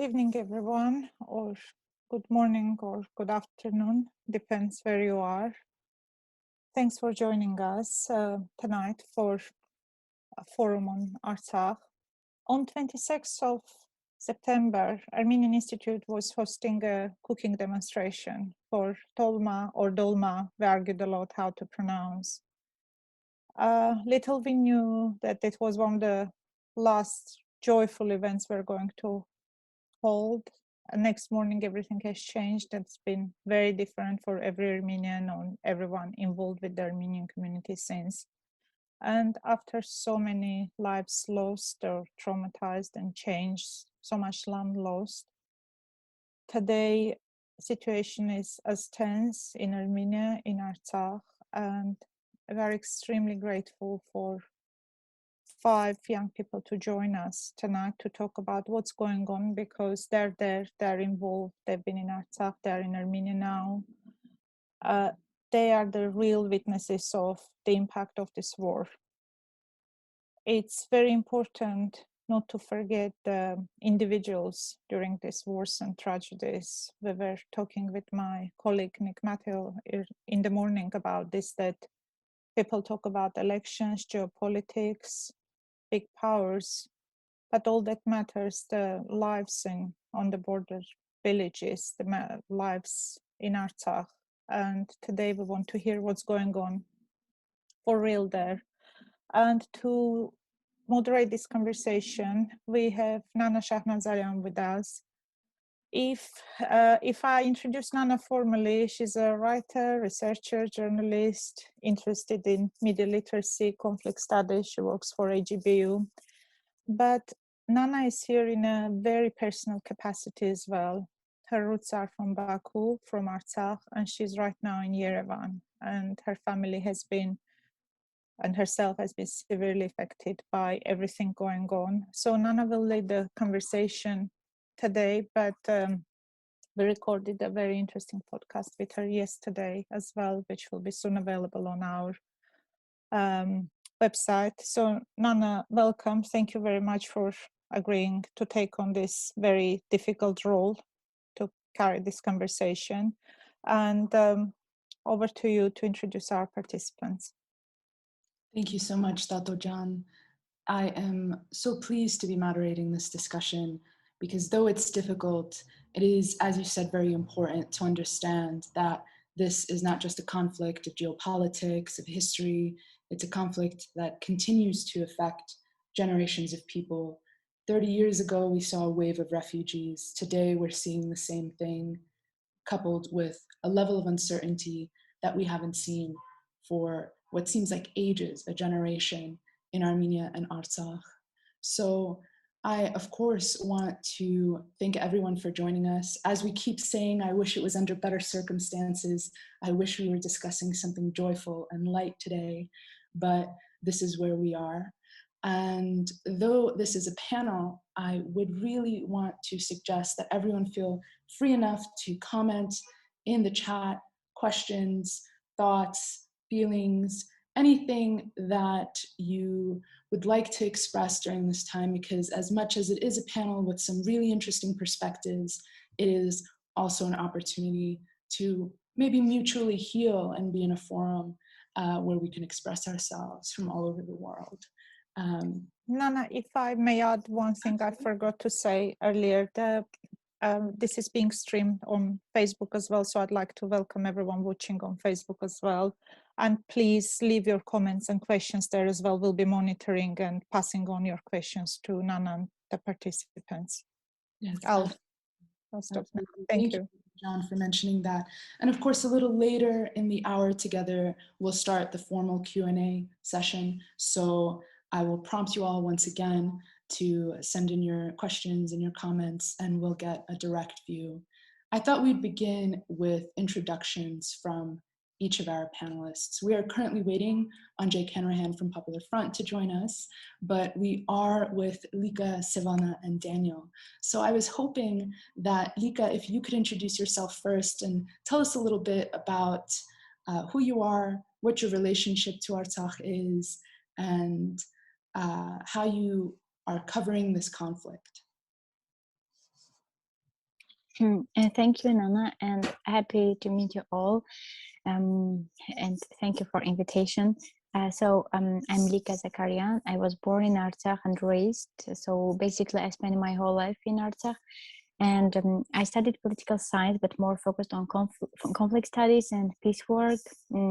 evening, everyone, or good morning or good afternoon, depends where you are. Thanks for joining us tonight for a forum on Artsakh. On 26th of September, Armenian Institute was hosting a cooking demonstration for Tolma or Dolma. We argued a lot how to pronounce. Little we knew that it was one of the last joyful events we're going to hold. Next morning, everything has changed. It's been very different for every Armenian and everyone involved with the Armenian community since. And after so many lives lost or traumatized and changed, so much land lost, today situation is as tense in Armenia, in Artsakh, and we are extremely grateful for 5 young people to join us tonight to talk about what's going on, because they're there, they're involved, they've been in Artsakh, they're in Armenia now. They are the real witnesses of the impact of this war. It's very important not to forget the individuals during these wars and tragedies. We were talking with my colleague Nick Matteo in the morning about this, that people talk about elections, geopolitics, big powers, but all that matters, the lives on the border villages, the lives in Artsakh. And today we want to hear what's going on for real there. And to moderate this conversation, we have Nana Shahnazarian with us. If I introduce Nana formally, she's a writer, researcher, journalist, interested in media literacy, conflict studies. She works for AGBU. But Nana is here in a very personal capacity as well. Her roots are from Baku, from Artsakh, and she's right now in Yerevan. And her family has been, and herself has been severely affected by everything going on. So Nana will lead the conversation today, but we recorded a very interesting podcast with her yesterday as well, which will be soon available on our website. So Nana, welcome. Thank you very much for agreeing to take on this very difficult role to carry this conversation. And over to you to introduce our participants. Thank you so much, Tato Jan. I am so pleased to be moderating this discussion because though it's difficult, it is, as you said, very important to understand that this is not just a conflict of geopolitics, of history. It's a conflict that continues to affect generations of people. 30 years ago, we saw a wave of refugees. Today, we're seeing the same thing, coupled with a level of uncertainty that we haven't seen for what seems like ages, a generation in Armenia and Artsakh. So I, of course, want to thank everyone for joining us. As we keep saying, I wish it was under better circumstances. I wish we were discussing something joyful and light today, but this is where we are. And though this is a panel, I would really want to suggest that everyone feel free enough to comment in the chat, questions, thoughts, feelings, anything that you would like to express during this time, because as much as it is a panel with some really interesting perspectives, it is also an opportunity to maybe mutually heal and be in a forum where we can express ourselves from all over the world. Nana, if I may add one thing I forgot to say earlier, this is being streamed on Facebook as well, so I'd like to welcome everyone watching on Facebook as well. And please leave your comments and questions there as well. We'll be monitoring and passing on your questions to Nana and the participants. Yes, I'll stop now. Thank you, John, for mentioning that. And of course, a little later in the hour together, we'll start the formal Q&A session. So I will prompt you all once again to send in your questions and your comments, and we'll get a direct view. I thought we'd begin with introductions from each of our panelists. We are currently waiting on Jake Hanrahan from Popular Front to join us, but we are with Lika, Sevana, and Daniel. So I was hoping that, Lika, if you could introduce yourself first and tell us a little bit about who you are, what your relationship to Artsakh is, and how you are covering this conflict. Thank you, Nana, and happy to meet you all. And thank you for invitation. I'm Lika Zakaryan. I was born in Artsakh and raised. So basically, I spent my whole life in Artsakh. And I studied political science, but more focused on conflict studies and peace work.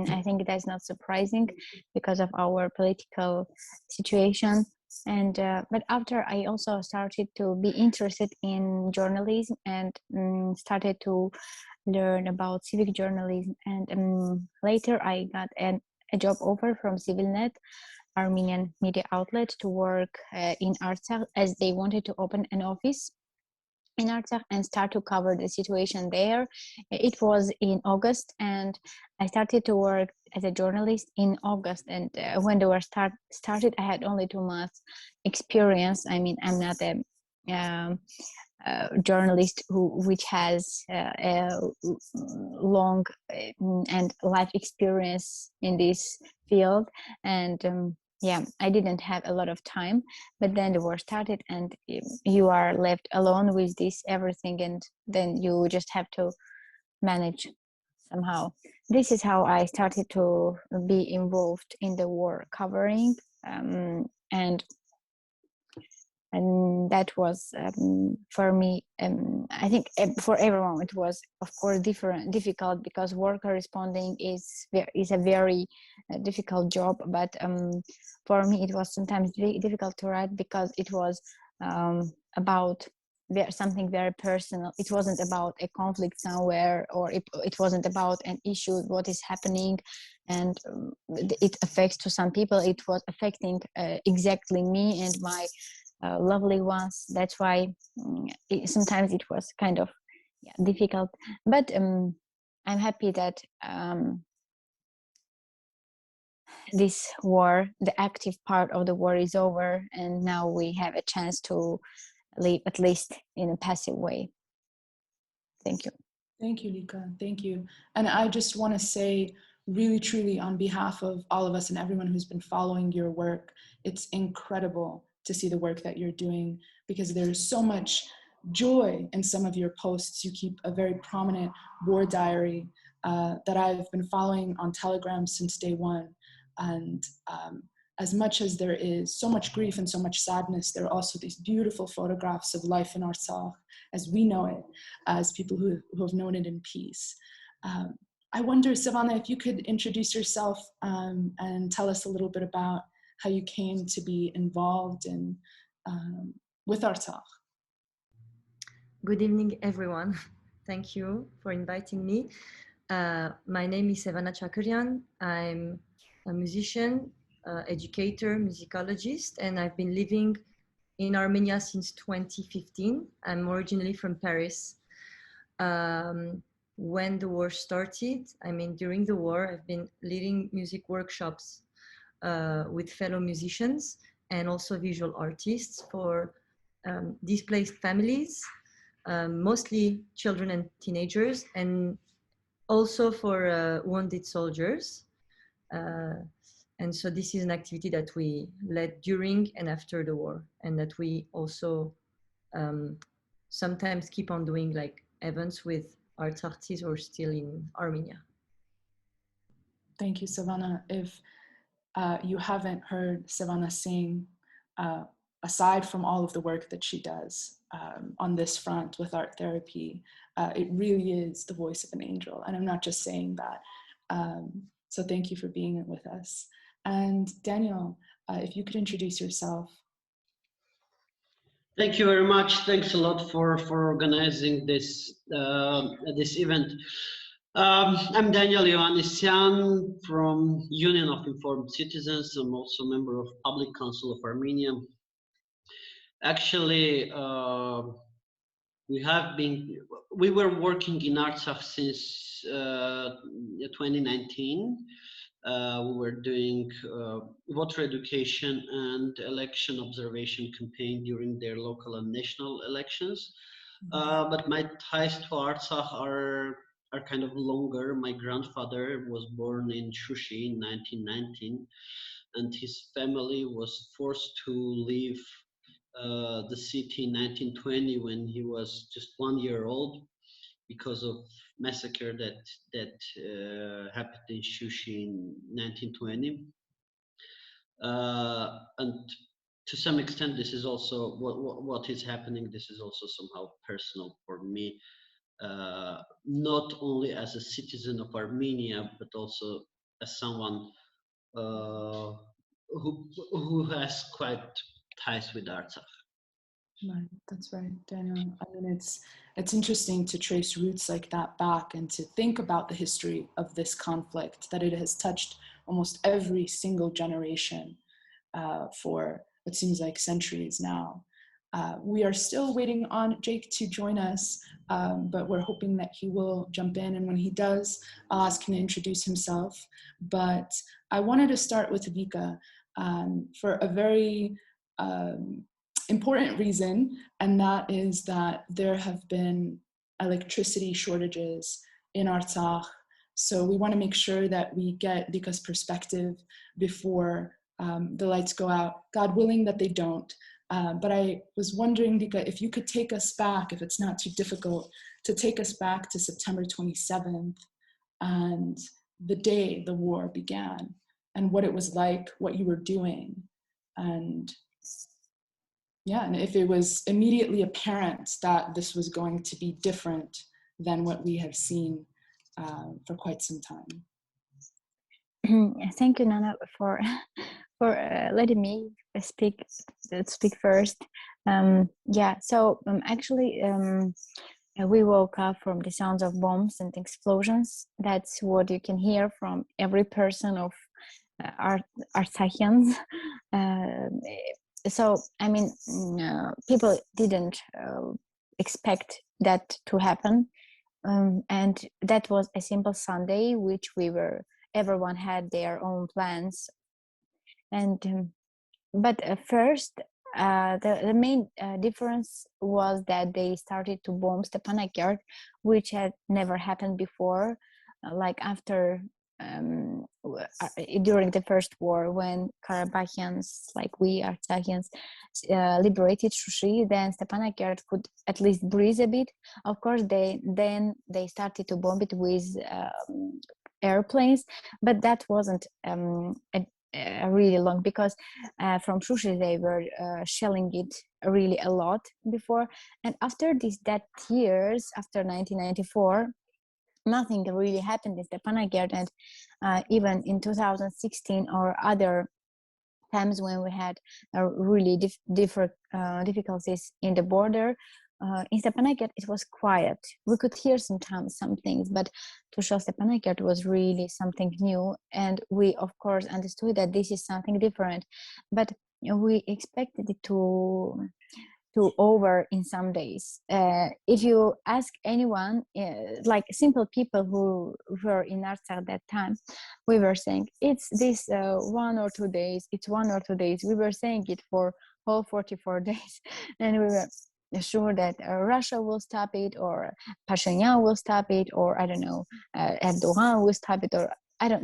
I think that's not surprising because of our political situation. And but after I also started to be interested in journalism and started to learn about civic journalism. And later I got a job offer from CivilNet, Armenian media outlet, to work in Artsakh, as they wanted to open an office in Artsakh and start to cover the situation there. It was in August, and I started to work as a journalist in August. And when the war started, I had only 2 months experience. I mean, I'm not a journalist which has a long and life experience in this field, and yeah, I didn't have a lot of time. But then the war started, and you are left alone with this everything, and then you just have to manage somehow. This is how I started to be involved in the war covering, and that was for me, I think for everyone it was of course difficult, because war corresponding is a very difficult job. But for me it was sometimes very difficult to write, because it was about something very personal. It wasn't about a conflict somewhere, or it wasn't about an issue what is happening and it affects to some people. It was affecting exactly me and my lovely ones. That's why sometimes it was kind of difficult. But I'm happy that this war, the active part of the war, is over, and now we have a chance to live at least in a passive way. Thank you. Thank you, Lika. Thank you. And I just want to say, really, truly, on behalf of all of us and everyone who's been following your work, it's incredible to see the work that you're doing, because there's so much joy in some of your posts. You keep a very prominent war diary that I've been following on Telegram since day one. And as much as there is so much grief and so much sadness, there are also these beautiful photographs of life in Artsakh as we know it, as people who have known it in peace. I wonder, Savannah, if you could introduce yourself and tell us a little bit about how you came to be involved in with Artsakh. Good evening, everyone. Thank you for inviting me. My name is Zakaryan. I'm a musician, educator, musicologist, and I've been living in Armenia since 2015. I'm originally from Paris. When the war started, I mean, during the war, I've been leading music workshops with fellow musicians and also visual artists for displaced families, mostly children and teenagers, and also for wounded soldiers. And so this is an activity that we led during and after the war, and that we also sometimes keep on doing, like events with arts artists who are still in Armenia. Thank you, Savannah. If you haven't heard Savannah sing, aside from all of the work that she does on this front with art therapy, it really is the voice of an angel. And I'm not just saying that. So thank you for being with us. And Daniel, if you could introduce yourself. Thank you very much. Thanks a lot for organizing this this event. I'm Daniel Ioannisian from Union of Informed Citizens. I'm also a member of Public Council of Armenia. Actually, we were working in Artsakh since 2019. We were doing voter education and election observation campaign during their local and national elections. But my ties to Artsakh are kind of longer. My grandfather was born in Shushi in 1919, and his family was forced to leave the city in 1920 when he was just 1 year old. because of massacre that happened in Shushi in 1920. And to some extent, this is also what is happening. This is also somehow personal for me, not only as a citizen of Armenia, but also as someone who has quite ties with Artsakh. Right, that's right, Daniel. I mean, it's interesting to trace roots like that back and to think about the history of this conflict, that it has touched almost every single generation for what seems like centuries now. We are still waiting on Jake to join us, but we're hoping that he will jump in. And when he does, I'll ask him to introduce himself. But I wanted to start with Lika for a very important reason, and that is that there have been electricity shortages in Artsakh. So we want to make sure that we get Lika's perspective before the lights go out, God willing that they don't. But I was wondering, Lika, if you could take us back, if it's not too difficult, to take us back to September 27th and the day the war began and what it was like, what you were doing. And yeah, and if it was immediately apparent that this was going to be different than what we have seen for quite some time. Thank you, Nana, for letting me speak first. Actually, we woke up from the sounds of bombs and explosions. That's what you can hear from every person of Artsakians. So, I mean, people didn't expect that to happen. And that was a simple Sunday, which everyone had their own plans. And, but first, the main difference was that they started to bomb Stepanakert, which had never happened before, like after during the first war, when Karabakians, like we Artsakians, liberated Shushi, then Stepanakert could at least breathe a bit. Of course, they started to bomb it with airplanes, but that wasn't really long, because from Shushi they were shelling it really a lot before. And after that years, after 1994, nothing really happened in Stepanakert. And even in 2016 or other times when we had really difficulties in the border, in Stepanakert it was quiet. We could hear sometimes some things, but to show Stepanakert was really something new, and we of course understood that this is something different. But we expected it to over in some days. If you ask anyone, like simple people who were in Artsakh at that time, we were saying it's this 1 or 2 days, it's 1 or 2 days. We were saying it for whole 44 days, and we were sure that Russia will stop it, or Pashinyan will stop it, or I don't know, Erdogan will stop it, or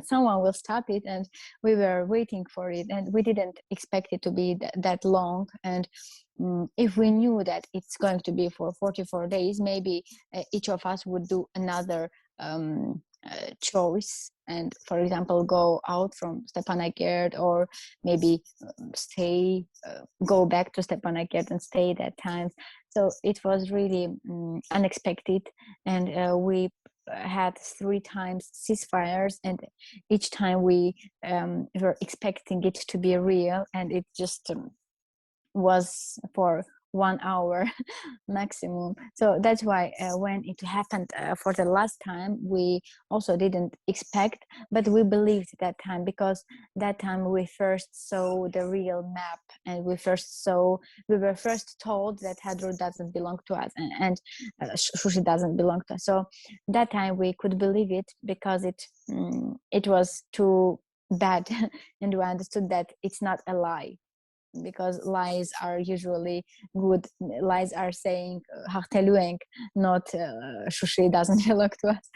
someone will stop it. And we were waiting for it, and we didn't expect it to be that long. And if we knew that it's going to be for 44 days, maybe each of us would do another choice, and for example go out from Stepanakert, or maybe go back to Stepanakert and stay that time. So it was really unexpected, and we had 3 times ceasefires, and each time we were expecting it to be real, and it just was for 1 hour maximum. So that's why when it happened for the last time, we also didn't expect, but we believed that time, because that time we first saw the real map, and we were first told that Hadrut doesn't belong to us, and Shushi doesn't belong to us. So that time we could believe it, because it was too bad and we understood that it's not a lie, because lies are usually good. Lies are saying not Shushi doesn't belong to us.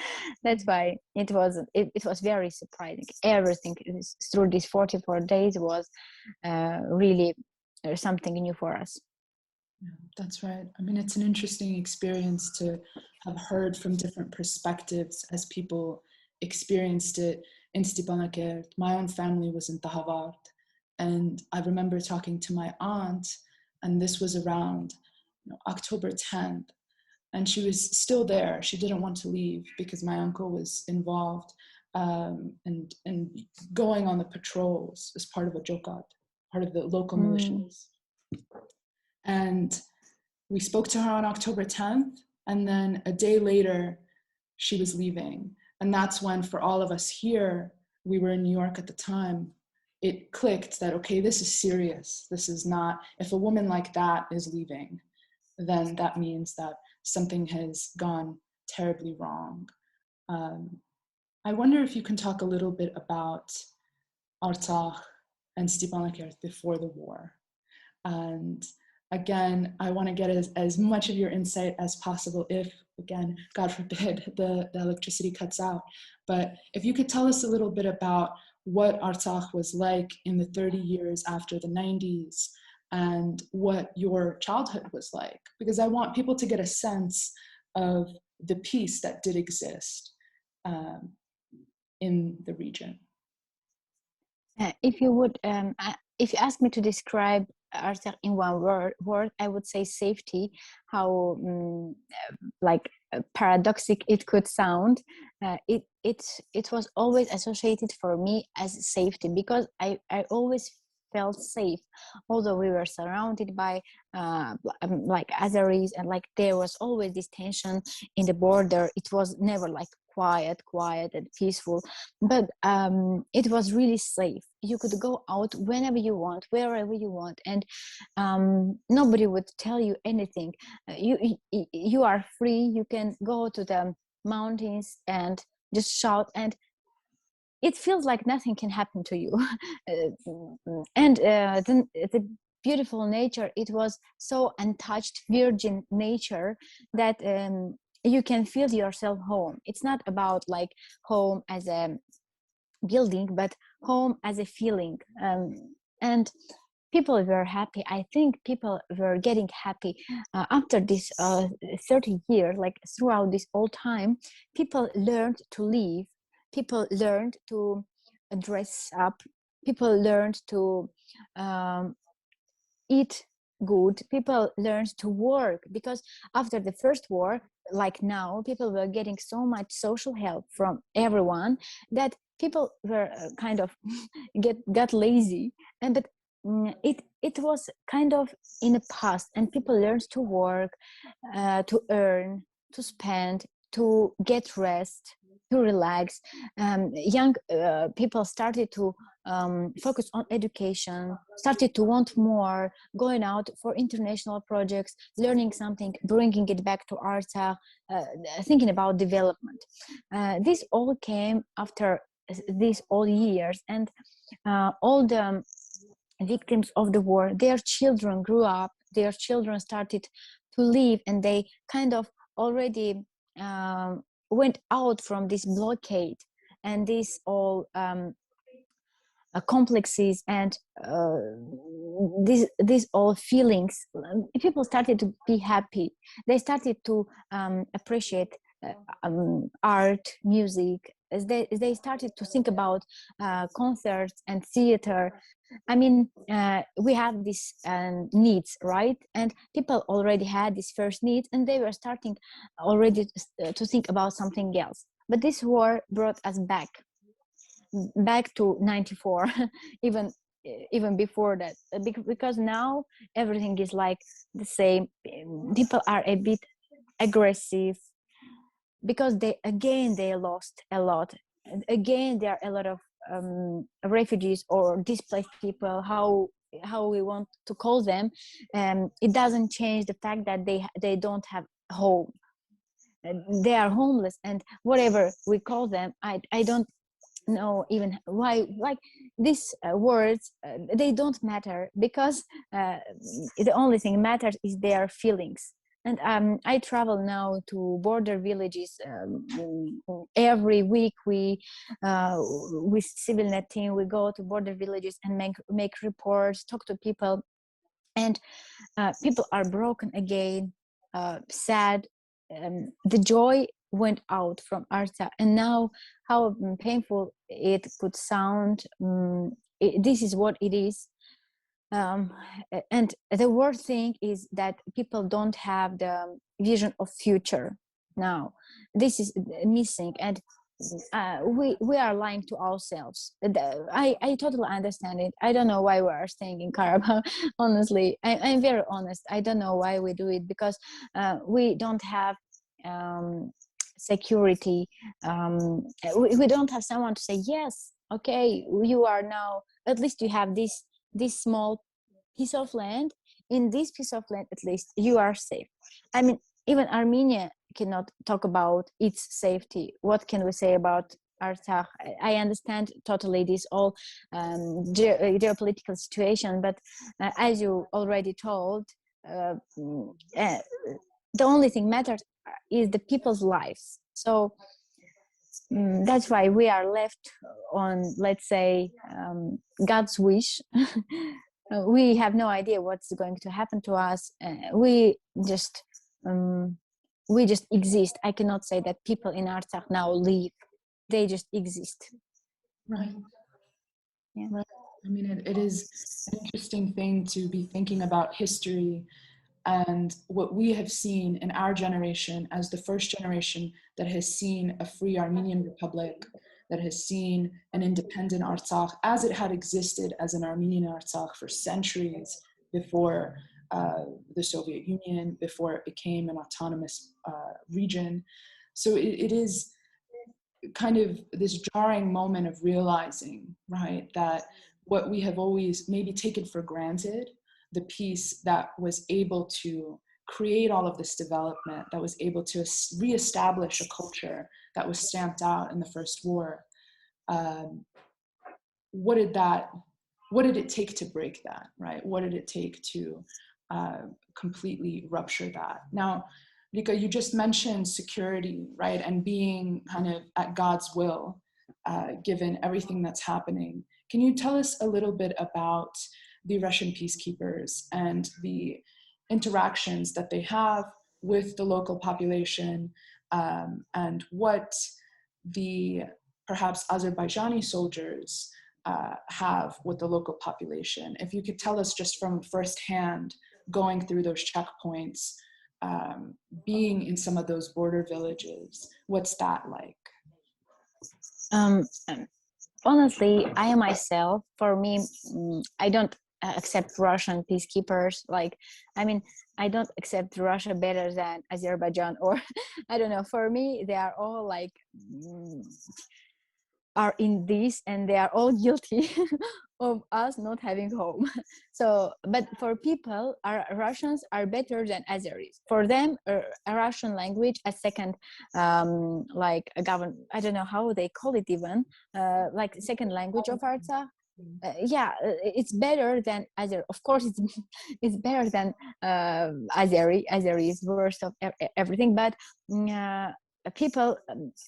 That's why it was very surprising. Everything through these 44 days was really something new for us. Yeah, that's right. I mean, it's an interesting experience to have heard from different perspectives as people experienced it in Stepanakert. My own family was in Tahavart, and I remember talking to my aunt, and this was around October 10th, and she was still there. She didn't want to leave because my uncle was involved and going on the patrols as part of a jokat, part of the local militias. And we spoke to her on October 10th, and then a day later, she was leaving. And that's when, for all of us here, we were in New York at the time, it clicked that, okay, this is serious. This is not, if a woman like that is leaving, then that means that something has gone terribly wrong. I wonder if you can talk a little bit about Artsakh and Stepanakert before the war. And again, I want to get as much of your insight as possible if, again, God forbid, the electricity cuts out. But if you could tell us a little bit about what Artsakh was like in the 30 years after the 90s and what your childhood was like, because I want people to get a sense of the peace that did exist in the region. If you ask me to describe Artsakh in one word, I would say safety. How like paradoxic it could sound, it was always associated for me as safety, because I always felt safe, although we were surrounded by like Azeris, and like there was always this tension in the border. It was never like quiet and peaceful, but it was really safe. You could go out whenever you want, wherever you want, and nobody would tell you anything. You are free. You can go to the mountains and just shout, and it feels like nothing can happen to you. And the beautiful nature, it was so untouched, virgin nature that you can feel yourself home. It's not about like home as a building, but home as a feeling. And people were happy. I think people were getting happy after this 30 years, like throughout this whole time. People learned to live, people learned to dress up, people learned to eat good, people learned to work, because after the first war, like now, people were getting so much social help from everyone that people were kind of got lazy. And but it was kind of in the past, and people learned to work, to earn, to spend, to get rest, to relax. Young people started to focus on education, started to want more, going out for international projects, learning something, bringing it back to Artsakh, thinking about development. This all came after these all years, and all the victims of the war, their children grew up, their children started to live, and they kind of already went out from this blockade and these all complexes and these all feelings. People started to be happy. They started to appreciate art, music. As they started to think about concerts and theater. I mean, we have these needs, right? And people already had these first needs, and they were starting already to think about something else. But this war brought us back to 94, even before that, because now everything is like the same. People are a bit aggressive because they lost a lot, and again there are a lot of refugees or displaced people, how we want to call them. It doesn't change the fact that they don't have home. They are homeless, and whatever we call them, I don't know even why, like these words, they don't matter, because the only thing matters is their feelings. And I travel now to border villages every week. We with civil net team, we go to border villages and make reports, talk to people. and people are broken again, sad. The joy went out from Artsakh, and now how painful it could sound. This is what it is. And the worst thing is that people don't have the vision of future now. This is missing, and we are lying to ourselves. I totally understand it. I don't know why we are staying in Karabakh. Honestly, I'm very honest. I don't know why we do it, because we don't have security. We don't have someone to say, yes, okay, you are now, at least you have this small piece of land. In this piece of land, at least you are safe. I mean, even Armenia cannot talk about its safety. What can we say about Artsakh? I understand totally this all geopolitical situation, but as you already told, the only thing matters is the people's lives. So that's why we are left on, let's say, God's wish. We have no idea what's going to happen to us. We just exist. I cannot say that people in Artsakh now live. They just exist. Right. Yeah. Right. I mean, it is an interesting thing to be thinking about history and what we have seen in our generation as the first generation that has seen a free Armenian Republic, that has seen an independent Artsakh as it had existed as an Armenian Artsakh for centuries before the Soviet Union, before it became an autonomous region. So it is kind of this jarring moment of realizing, right, that what we have always maybe taken for granted, the piece that was able to create all of this development, that was able to reestablish a culture that was stamped out in the First War. What did it take to break that, right? What did it take to completely rupture that? Now, Lika, you just mentioned security, right? And being kind of at God's will, given everything that's happening. Can you tell us a little bit about the Russian peacekeepers and the interactions that they have with the local population, and what the perhaps Azerbaijani soldiers have with the local population? If you could tell us just from firsthand, going through those checkpoints, being in some of those border villages, what's that like? Honestly, I myself, for me, I don't accept Russian peacekeepers. Like, I mean, I don't accept Russia better than Azerbaijan, or I don't know. For me, they are all like are in this, and they are all guilty of us not having home. So, but for people, Russians are better than Azeris. For them, a Russian language, a second, like a government, I don't know how they call it even, like second language of Artsakh. It's better than Azeri. Of course, it's better than Azeri. Azeri is worst of everything, but people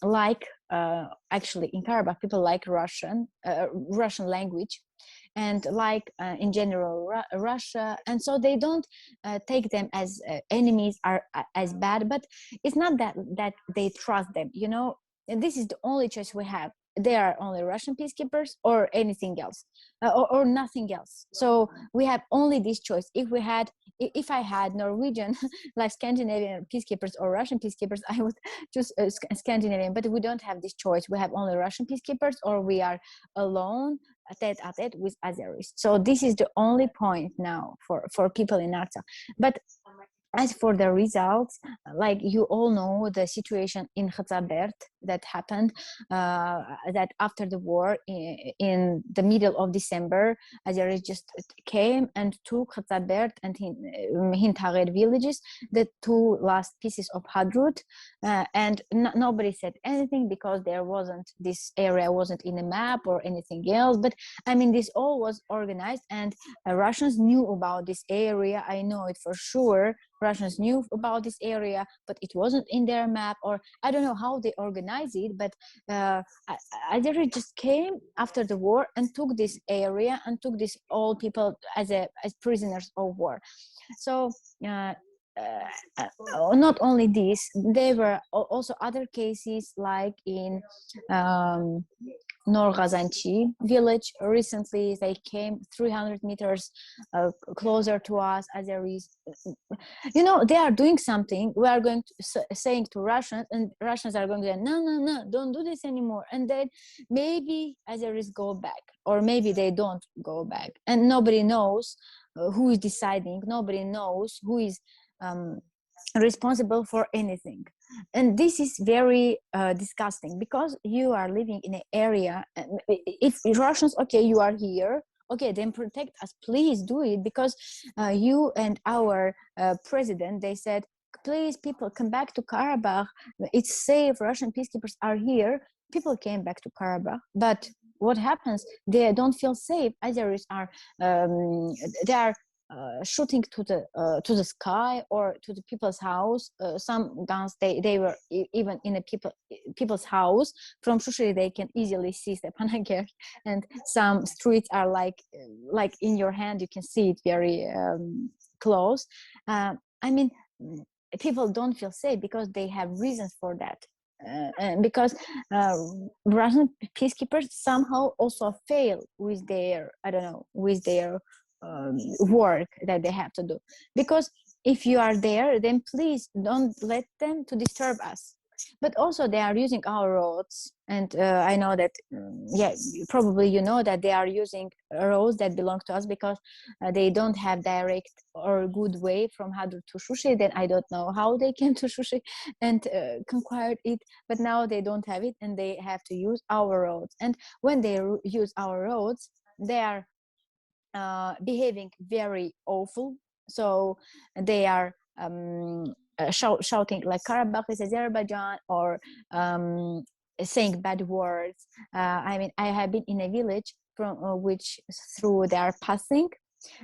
like actually in Karabakh, people like Russian language, and like in general Russia, and so they don't take them as enemies or as bad. But it's not that they trust them, you know. And this is the only choice we have. There are only Russian peacekeepers or anything else, or nothing else. So we have only this choice. If I had Norwegian, like Scandinavian peacekeepers or Russian peacekeepers, I would choose Scandinavian. But we don't have this choice. We have only Russian peacekeepers, or we are alone, tete-a-tete with Azeris. So this is the only point now for people in Artsakh. But as for the results, like you all know, the situation in Khatsabert that happened, that after the war in the middle of December, Azeris just came and took Khatsabert and Hintagher villages, the two last pieces of Hadrut, and nobody said anything because this area wasn't in a map or anything else. But I mean, this all was organized, and Russians knew about this area. I know it for sure. Russians knew about this area, but it wasn't in their map, or I don't know how they organized recognize it, but Azeris just came after the war and took this area and took these all people as prisoners of war. So not only this, there were also other cases like in Norghazanchi village. Recently, they came 300 meters closer to us. Azeris, they are doing something. We are going to saying to Russians, and Russians are going to say, no, don't do this anymore. And then maybe Azeris go back, or maybe they don't go back, and nobody knows who is deciding. Nobody knows who is responsible for anything. And this is very disgusting, because you are living in an area. If Russians, okay, you are here, okay, then protect us, please do it, because you and our president, they said, please, people, come back to Karabakh, it's safe, Russian peacekeepers are here. People came back to Karabakh, but what happens? They don't feel safe. Azeris are they are shooting to the sky or to the people's house. Some guns, they were even in a people's house. From Shushiri they can easily see Stepanakert, and some streets are like in your hand, you can see it very close. I mean, people don't feel safe because they have reasons for that. And because Russian peacekeepers somehow also fail with their, work that they have to do. Because if you are there, then please don't let them to disturb us. But also they are using our roads, and I know that probably you know that they are using roads that belong to us, because they don't have direct or good way from Hadur to Shushi. Then I don't know how they came to Shushi and conquered it, but now they don't have it and they have to use our roads. And when they use our roads, they are behaving very awful. So they are shouting like Karabakh is Azerbaijan, or saying bad words. I mean, I have been in a village from which through they are passing,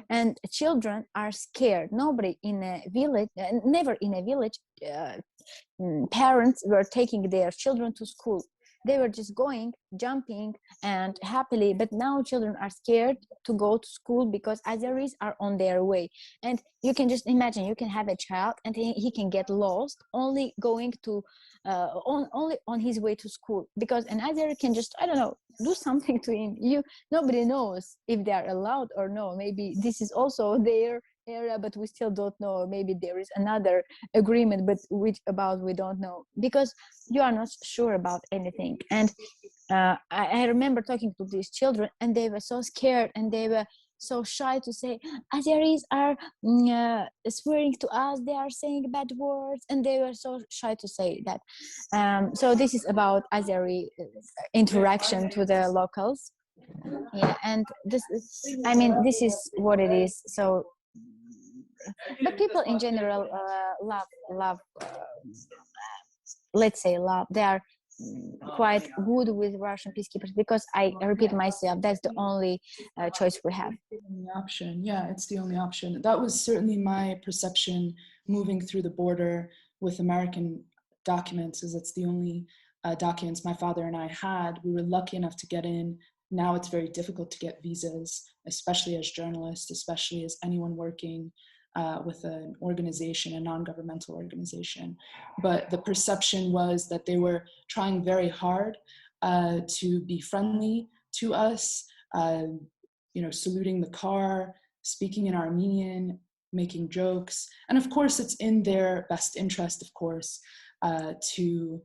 and children are scared. Nobody in a village, never in a village, parents were taking their children to school. They were just going, jumping, and happily. But now children are scared to go to school because Azeris are on their way. And you can just imagine, you can have a child and he can get lost only going to, only on his way to school, because an Azeri can just, I don't know, do something to him. Nobody knows if they are allowed or no. Maybe this is also their area, but we still don't know. Maybe there is another agreement, but which about we don't know, because you are not sure about anything. And I remember talking to these children, and they were so scared and they were so shy to say Azeris are swearing to us, they are saying bad words, and they were so shy to say that. So this is about Azeri interaction to the locals. Yeah, and this is, I mean, this is what it is. So but people in general love let's say love, they are quite good with Russian peacekeepers, because I repeat myself, that's the only choice we have. The only option. Yeah, it's the only option. That was certainly my perception moving through the border with American documents, is it's the only documents my father and I had. We were lucky enough to get in. Now it's very difficult to get visas, especially as journalists, especially as anyone working with an organization, a non-governmental organization. But the perception was that they were trying very hard to be friendly to us, saluting the car, speaking in Armenian, making jokes. And of course, it's in their best interest, of course, to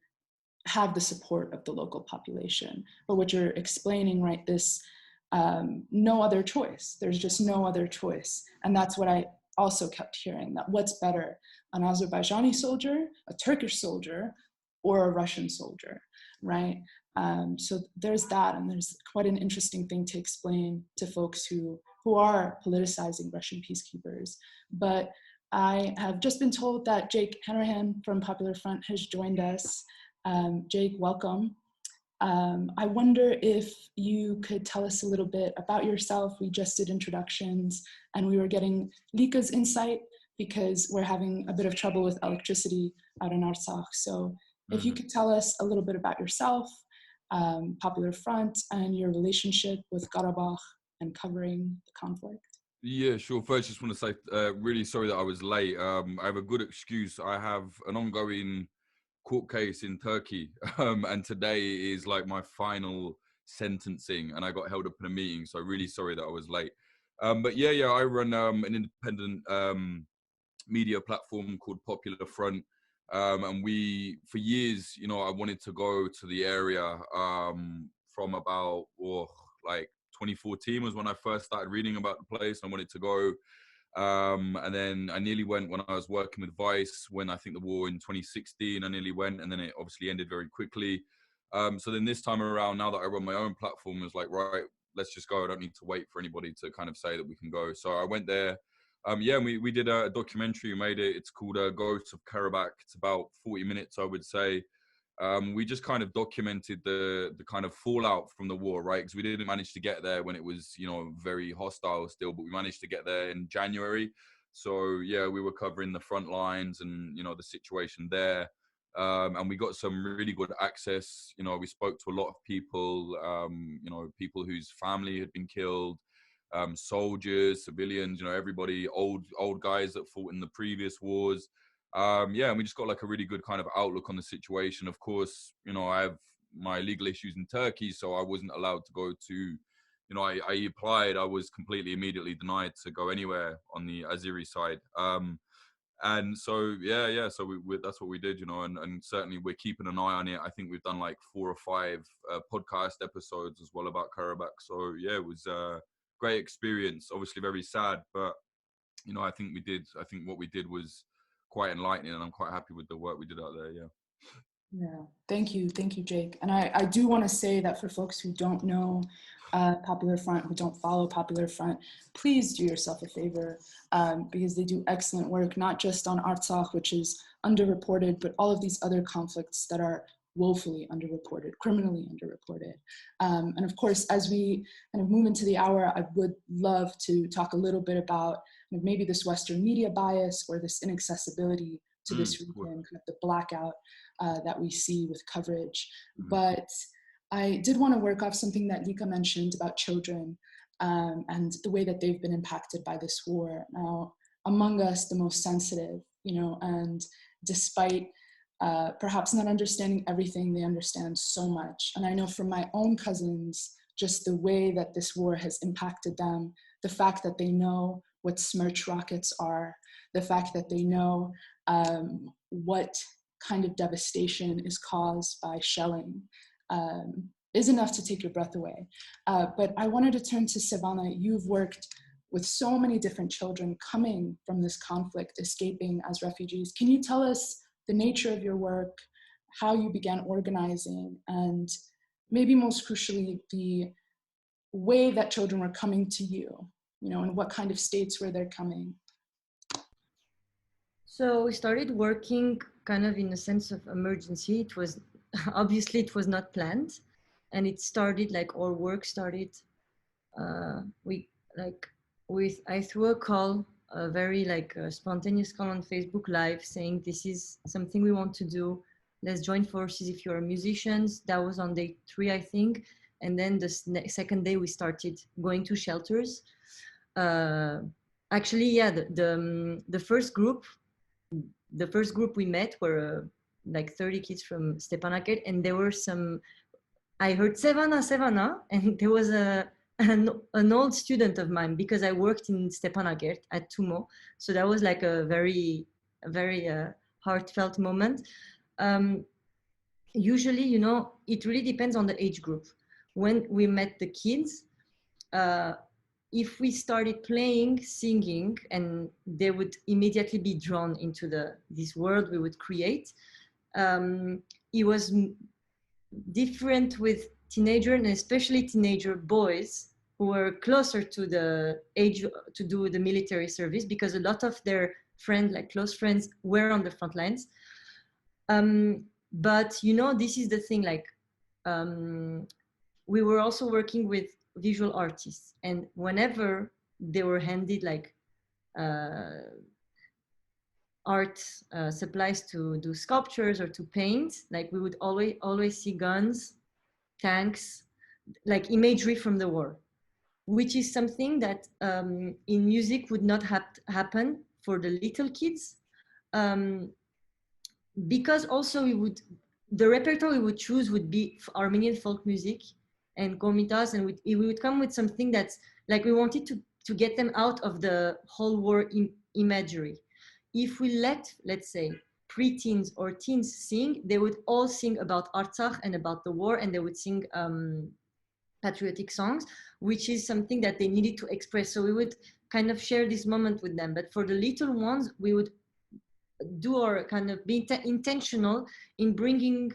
have the support of the local population. But what you're explaining, right, this no other choice. There's just no other choice. And that's what I also kept hearing, that what's better, an Azerbaijani soldier, a Turkish soldier, or a Russian soldier, right? So there's that, and there's quite an interesting thing to explain to folks who are politicizing Russian peacekeepers. But I have just been told that Jake Hanrahan from Popular Front has joined us. Jake, welcome. I wonder if you could tell us a little bit about yourself. We just did introductions and we were getting Lika's insight because we're having a bit of trouble with electricity out in Artsakh. So If you could tell us a little bit about yourself, Popular Front, and your relationship with Karabakh and covering the conflict. Yeah, sure. First, just want to say, really sorry that I was late. I have a good excuse. I have an ongoing court case in Turkey, and today is like my final sentencing, and I got held up in a meeting, so really sorry that I was late. But yeah, I run an independent media platform called Popular Front, and we, for years, I wanted to go to the area from about like 2014 was when I first started reading about the place. I wanted to go. And then I nearly went when I was working with Vice, when I think the war in 2016, I nearly went, and then it obviously ended very quickly. So then this time around, now that I run my own platform, it's like, right, let's just go. I don't need to wait for anybody to kind of say that we can go. So I went there. Yeah, we did a documentary, we made it. It's called Ghosts of Karabakh. It's about 40 minutes, I would say. We just kind of documented the kind of fallout from the war, right? Because we didn't manage to get there when it was, very hostile still, but we managed to get there in January. So yeah, we were covering the front lines and, the situation there. And we got some really good access. We spoke to a lot of people, people whose family had been killed, soldiers, civilians, everybody, old guys that fought in the previous wars. Yeah, and we just got like a really good kind of outlook on the situation. Of course, I have my legal issues in Turkey, so I wasn't allowed to go to, I applied, I was completely immediately denied to go anywhere on the Azeri side. And so, yeah, so we that's what we did, and certainly we're keeping an eye on it. I think we've done like 4 or 5 podcast episodes as well about Karabakh. So yeah, it was a great experience, obviously very sad, but, I think what we did was quite enlightening, and I'm quite happy with the work we did out there. Yeah, thank you, Jake. And I do want to say that for folks who don't know Popular Front, who don't follow Popular Front, please do yourself a favor, because they do excellent work, not just on Artsakh, which is underreported, but all of these other conflicts that are woefully underreported, criminally underreported. And of course, as we kind of move into the hour, I would love to talk a little bit about maybe this Western media bias or this inaccessibility to this region, kind of the blackout that we see with coverage. But I did want to work off something that Lika mentioned about children and the way that they've been impacted by this war. Now, among us, the most sensitive, and despite perhaps not understanding everything, they understand so much. And I know from my own cousins, just the way that this war has impacted them, the fact that they know what Smerch rockets are, the fact that they know what kind of devastation is caused by shelling, is enough to take your breath away. But I wanted to turn to Savannah. You've worked with so many different children coming from this conflict, escaping as refugees. Can you tell us the nature of your work, how you began organizing, and maybe most crucially, the way that children were coming to you, and what kind of states where they're coming? So we started working kind of in a sense of emergency. It was, obviously it was not planned. And it started, our work started, I threw a call, a very spontaneous call on Facebook Live saying, this is something we want to do. Let's join forces if you're musicians. That was on day 3, I think. And then the second day we started going to shelters. Actually, yeah, the first group we met were 30 kids from Stepanakert, and there were some, I heard Savannah, and there was an old student of mine, because I worked in Stepanakert at Tumo. So that was like a very heartfelt moment. Usually, it really depends on the age group. When we met the kids, if we started playing, singing, and they would immediately be drawn into this world we would create. It was different with teenager, and especially teenager boys who were closer to the age to do the military service, because a lot of their friends, close friends, were on the front lines. But this is the thing, we were also working with visual artists, and whenever they were handed art supplies to do sculptures or to paint, like we would always see guns, tanks, like imagery from the war, which is something that in music would not happen for the little kids, because also the repertoire we would choose would be Armenian folk music and komitas, and we would come with something that's like we wanted to get them out of the whole war imagery. If we let's say, pre-teens or teens sing, they would all sing about Artsakh and about the war, and they would sing patriotic songs, which is something that they needed to express. So we would kind of share this moment with them. But for the little ones, we would do or kind of be intentional in bringing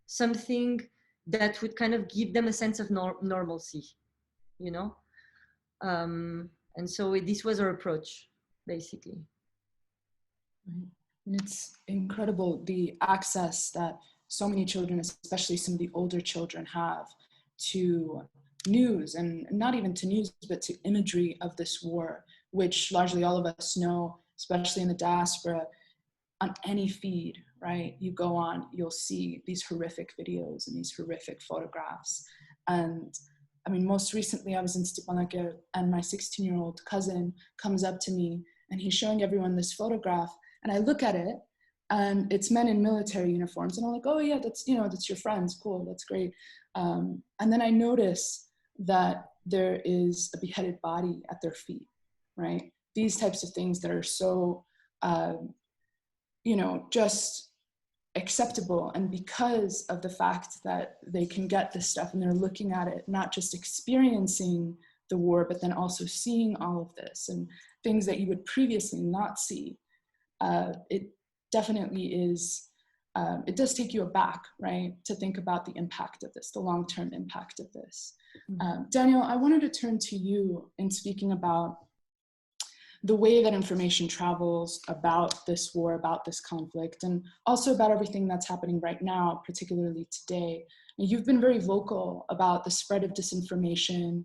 something that would kind of give them a sense of normalcy, you know? And so this was our approach, basically. And it's incredible the access that so many children, especially some of the older children, have to news, and not even to news, but to imagery of this war, which largely all of us know, especially in the diaspora, on any feed, right? You go on, you'll see these horrific videos and these horrific photographs. And I mean, most recently I was in Stepanakert, and my 16-year-old cousin comes up to me and he's showing everyone this photograph, and I look at it and it's men in military uniforms, and I'm like, oh yeah, that's, you know, that's your friends, cool, that's great. And then I notice that there is a beheaded body at their feet, right? These types of things that are so, you know, just acceptable. And because of the fact that they can get this stuff and they're looking at it, not just experiencing the war, but then also seeing all of this and things that you would previously not see, it definitely is, it does take you aback, right? To think about the impact of this, the long-term impact of this. Daniel, I wanted to turn to you in speaking about the way that information travels about this war, about this conflict, and also about everything that's happening right now, particularly today. And you've been very vocal about the spread of disinformation,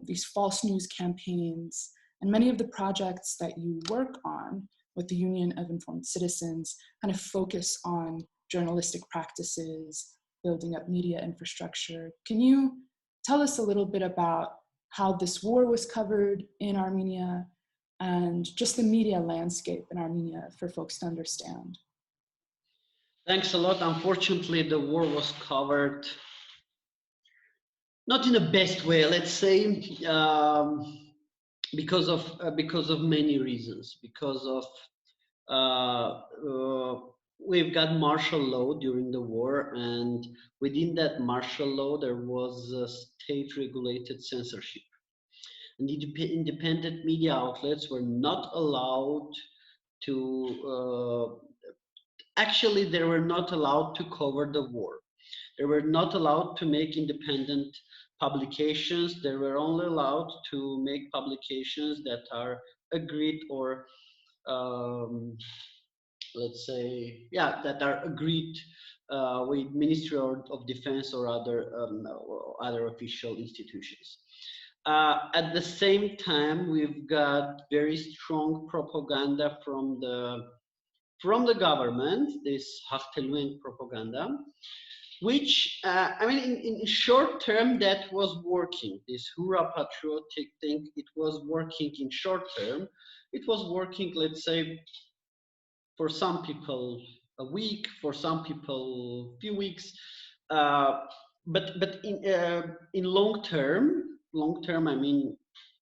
these false news campaigns, and many of the projects that you work on with the Union of Informed Citizens kind of focus on journalistic practices, building up media infrastructure. Can you tell us a little bit about how this war was covered in Armenia and just the media landscape in Armenia for folks to understand? Thanks a lot. Unfortunately, the war was covered not in the best way, let's say, because of many reasons. Because of we've got martial law during the war, and within that martial law there was a state-regulated censorship, and independent media outlets were not allowed to. Actually, they were not allowed to cover the war. They were not allowed to make independent publications. They were only allowed to make publications that are agreed or let's say, yeah, that are agreed with Ministry of Defense or other official institutions. At the same time, we've got very strong propaganda from the government, this Hachteluen propaganda, which, I mean, in short term, that was working. This hurrah patriotic thing, it was working in short term. It was working, let's say, for some people a week, for some people a few weeks, but in long term, I mean,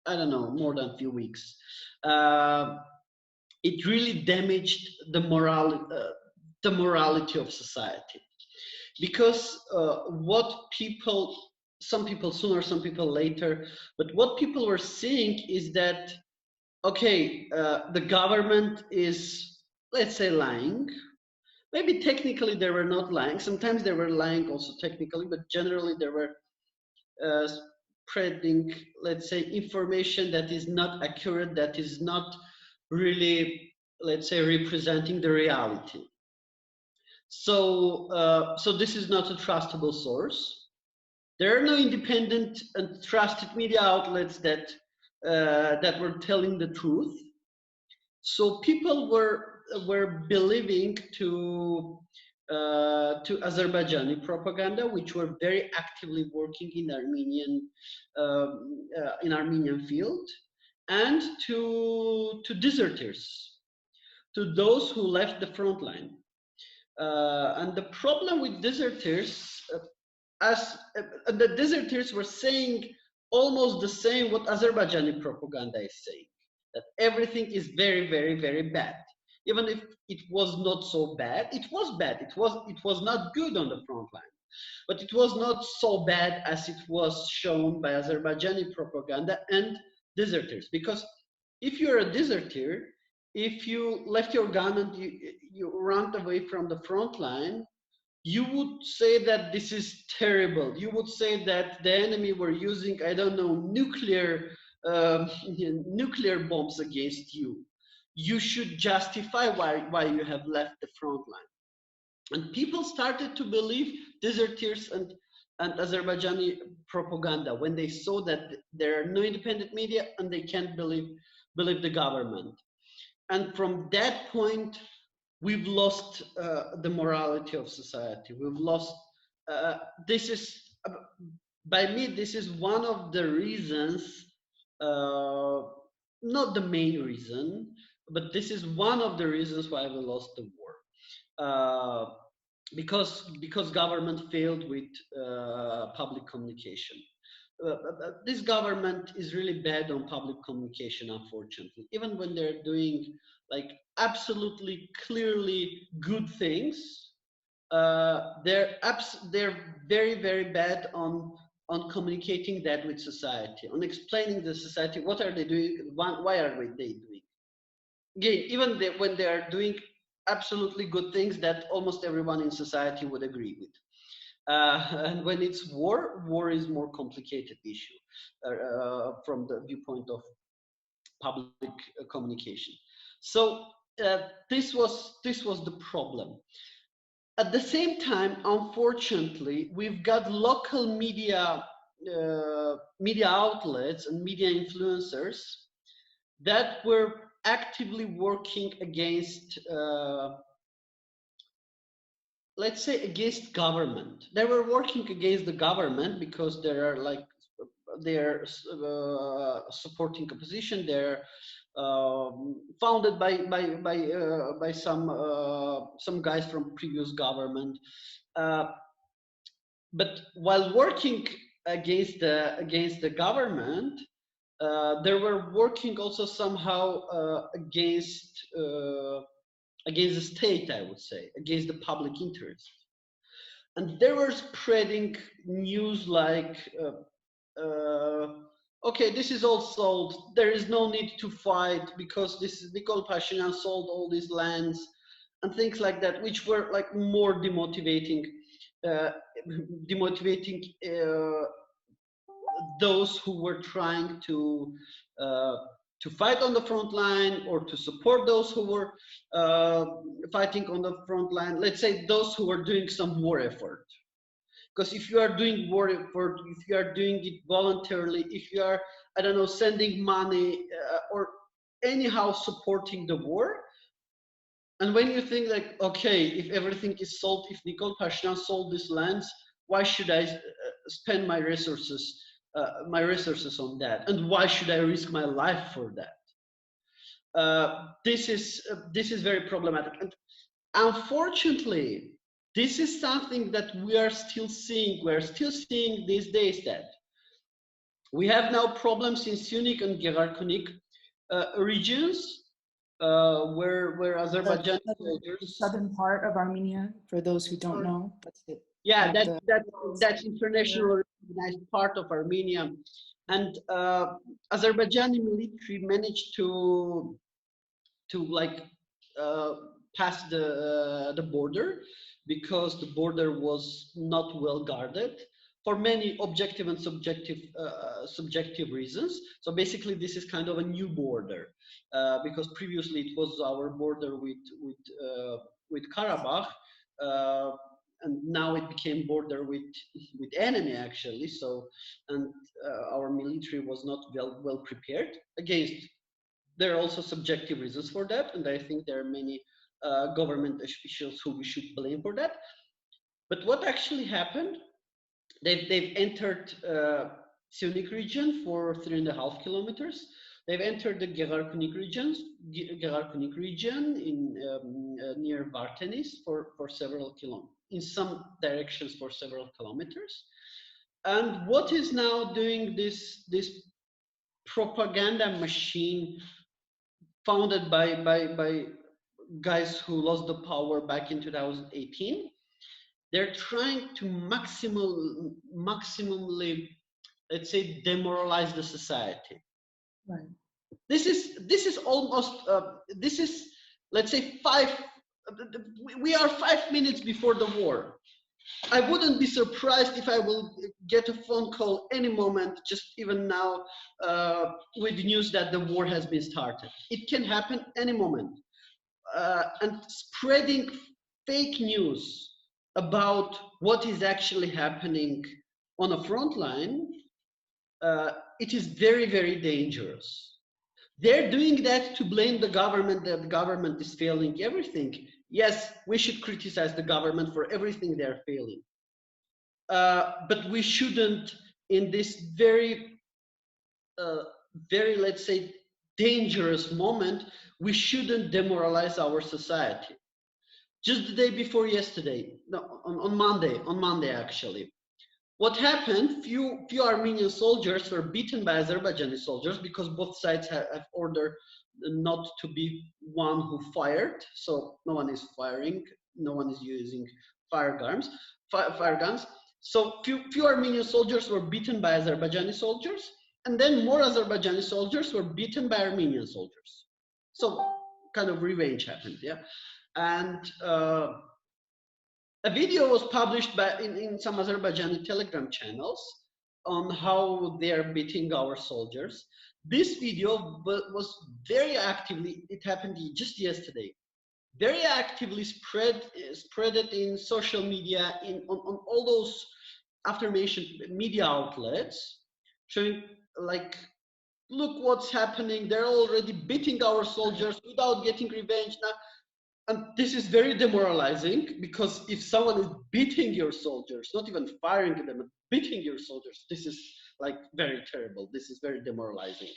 I don't know, more than a few weeks. It really damaged the morality of society, because some people sooner, some people later, but what people were seeing is that, okay, the government is, let's say, lying. Maybe technically they were not lying. Sometimes they were lying also technically, but generally they were spreading, let's say, information that is not accurate, that is not really, let's say, representing the reality. So, so this is not a trustable source. There are no independent and trusted media outlets that that were telling the truth. So people were believing to Azerbaijani propaganda, which were very actively working in Armenian field, and to deserters, to those who left the front line. And the problem with deserters, the deserters were saying almost the same what Azerbaijani propaganda is saying, that everything is very, very, very bad. Even if it was not so bad, it was bad. It was not good on the front line, but it was not so bad as it was shown by Azerbaijani propaganda and deserters. Because if you're a deserter, if you left your gun and you ran away from the front line, you would say that this is terrible. You would say that the enemy were using, I don't know, nuclear bombs against you. You should justify why you have left the front line. And people started to believe deserters and Azerbaijani propaganda when they saw that there are no independent media and they can't believe the government. And from that point, we've lost the morality of society. We've lost, this is, by me, this is one of the reasons, not the main reason, but this is one of the reasons why we lost the war. Because government failed with public communication. This government is really bad on public communication, unfortunately. Even when they're doing like absolutely clearly good things, they're very, very bad on communicating that with society, on explaining the society what are they doing, why are they doing. Again, even when they are doing absolutely good things that almost everyone in society would agree with. And when it's war is more complicated issue from the viewpoint of public communication. So this was the problem. At the same time, unfortunately, we've got local media outlets and media influencers that were actively working against, let's say, against government. They were working against the government because they're supporting opposition. They're founded by some guys from previous government. But while working against the government, they were working also somehow against the state, I would say, against the public interest. And they were spreading news like, okay, this is all sold. There is no need to fight because Nikol Pashinyan sold all these lands and things like that, which were like more demotivating those who were trying to fight on the front line or to support those who were fighting on the front line. Let's say those who are doing some war effort. Because if you are doing war effort, if you are doing it voluntarily, if you are, I don't know, sending money or anyhow supporting the war, and when you think like, okay, if everything is sold, if Nikol Pashinyan sold these lands, why should I spend my resources on that? And why should I risk my life for that? This is very problematic. And unfortunately, this is something that we are still seeing. We're still seeing these days that we have now problems in Syunik and Gegarkunik regions where Azerbaijan soldiers. Southern part of Armenia, for those who don't know. That's it. Yeah, that's international recognized part of Armenia, and Azerbaijani military managed to pass the border because the border was not well guarded for many objective and subjective reasons. So basically, this is kind of a new border because previously it was our border with Karabakh. And now it became border with enemy actually. So, and our military was not well prepared against there are also subjective reasons for that, and I think there are many government officials who we should blame for that. But what actually happened? They've entered Sionic region for 3.5 kilometers. They've entered the Gegarkunik region in near Vartenis for several kilometers, in some directions for several kilometers. And what is now doing this propaganda machine founded by guys who lost the power back in 2018? They're trying to maximally, let's say, demoralize the society. Right. This is almost this is, let's say, we are 5 minutes before the war. I wouldn't be surprised if I will get a phone call any moment, just even now, with news that the war has been started. It can happen any moment. And spreading fake news about what is actually happening on a front line, it is very, very dangerous. They're doing that to blame the government, that the government is failing everything. Yes, we should criticize the government for everything they're failing. But we shouldn't, in this very, let's say, dangerous moment, we shouldn't demoralize our society. Just the day before yesterday, no, on Monday actually, what happened, few Armenian soldiers were beaten by Azerbaijani soldiers because both sides have ordered not to be one who fired. So no one is firing, no one is using fire guns. So few Armenian soldiers were beaten by Azerbaijani soldiers, and then more Azerbaijani soldiers were beaten by Armenian soldiers. So kind of revenge happened, yeah. And a video was published in some Azerbaijani Telegram channels on how they are beating our soldiers. This video was very actively, it happened just yesterday, very actively spread it in social media, on all those after-mentioned media outlets, showing like, look what's happening, they're already beating our soldiers without getting revenge now. And this is very demoralizing, because if someone is beating your soldiers, not even firing them, but beating your soldiers, this is like very terrible. This is very demoralizing.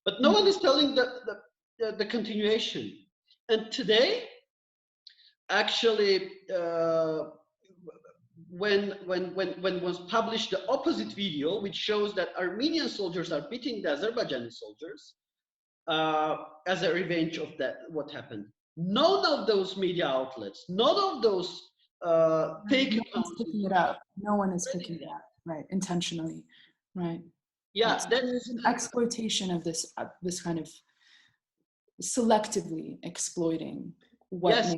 But no one is telling the continuation. And today, actually, when was published the opposite video, which shows that Armenian soldiers are beating the Azerbaijani soldiers as a revenge of that, what happened. None of those media outlets, none of those fake accounts. Picking it up. No one is picking it up, right? Intentionally, right? Yeah, there's an exploitation of this kind of selectively exploiting what yes,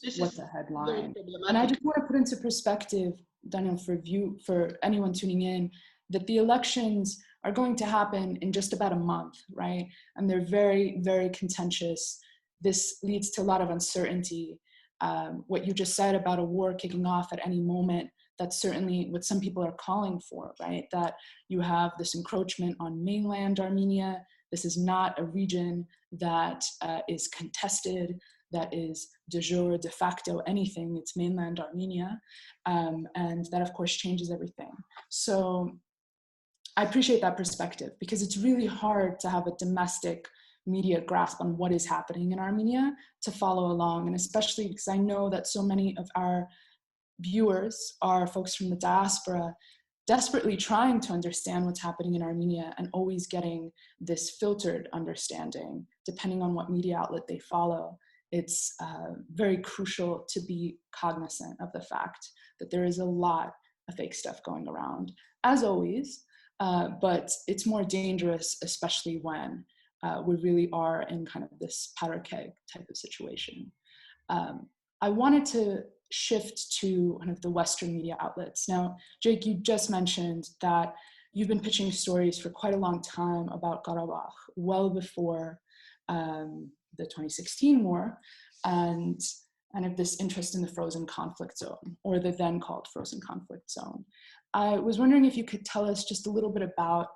makes what the headline. And I just want to put into perspective, Daniel, for anyone tuning in, that the elections are going to happen in just about a month, right? And they're very, very contentious. This leads to a lot of uncertainty. What you just said about a war kicking off at any moment, that's certainly what some people are calling for, right? That you have this encroachment on mainland Armenia. This is not a region that is contested, that is de jure, de facto, anything. It's mainland Armenia. And that, of course, changes everything. So I appreciate that perspective, because it's really hard to have a domestic media grasp on what is happening in Armenia to follow along. And especially because I know that so many of our viewers are folks from the diaspora, desperately trying to understand what's happening in Armenia and always getting this filtered understanding, depending on what media outlet they follow. It's very crucial to be cognizant of the fact that there is a lot of fake stuff going around, as always, but it's more dangerous, especially when we really are in kind of this powder keg type of situation. I wanted to shift to kind of the Western media outlets. Now, Jake, you just mentioned that you've been pitching stories for quite a long time about Karabakh, well before the 2016 war, and of this interest in the frozen conflict zone, or the then called frozen conflict zone. I was wondering if you could tell us just a little bit about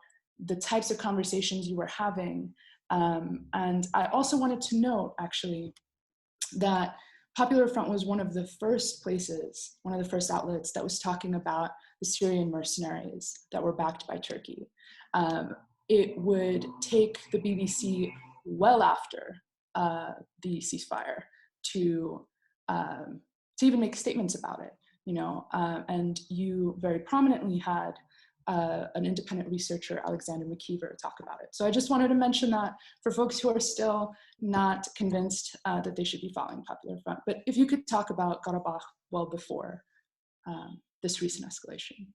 the types of conversations you were having And I also wanted to note, actually, that Popular Front was one of the first places, one of the first outlets that was talking about the Syrian mercenaries that were backed by Turkey. It would take the BBC well after the ceasefire to even make statements about it, you know, and you very prominently had an independent researcher, Alexander McKeever, talk about it. So I just wanted to mention that for folks who are still not convinced that they should be following Popular Front. But if you could talk about Karabakh well before this recent escalation.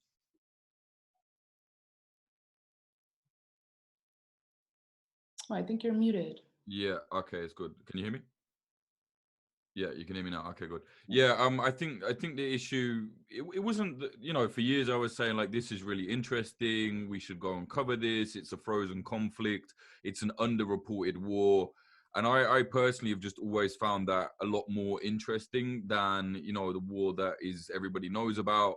Oh, I think you're muted. Yeah, okay, it's good. Can you hear me? Yeah, you can hear me now. Okay, good. Yeah, I think the issue, it wasn't, you know, for years I was saying like, this is really interesting. We should go and cover this. It's a frozen conflict. It's an underreported war. And I personally have just always found that a lot more interesting than, you know, the war that is everybody knows about.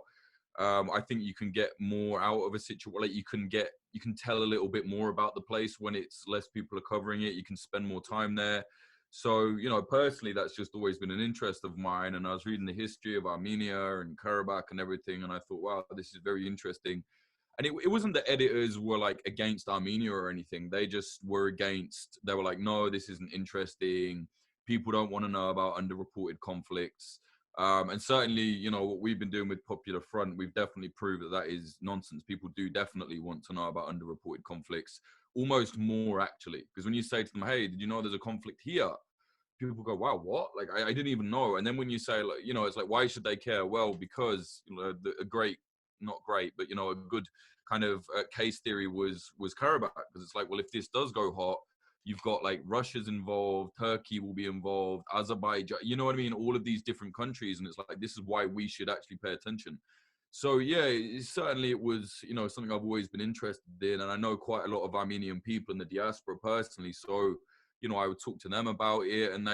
I think you can get more out of a situation. Like you can tell a little bit more about the place when it's less people are covering it. You can spend more time there. So, you know, personally, that's just always been an interest of mine. And I was reading the history of Armenia and Karabakh and everything. And I thought, wow, this is very interesting. And it wasn't the editors were like against Armenia or anything. They just were against, they were like, no, this isn't interesting. People don't want to know about underreported conflicts. And certainly, you know, what we've been doing with Popular Front, we've definitely proved that that is nonsense. People do definitely want to know about underreported conflicts, almost more actually. Because when you say to them, hey, did you know there's a conflict here? People go, wow, what? Like, I didn't even know. And then when you say, like, you know, it's like, why should they care? Well, because, you know, a great, not great, but, you know, a good kind of case theory was Karabakh. Because it's like, well, if this does go hot, you've got like Russia's involved, Turkey will be involved, Azerbaijan, you know what I mean? All of these different countries. And it's like, this is why we should actually pay attention. So yeah, certainly it was, you know, something I've always been interested in. And I know quite a lot of Armenian people in the diaspora personally. So, you know, I would talk to them about it and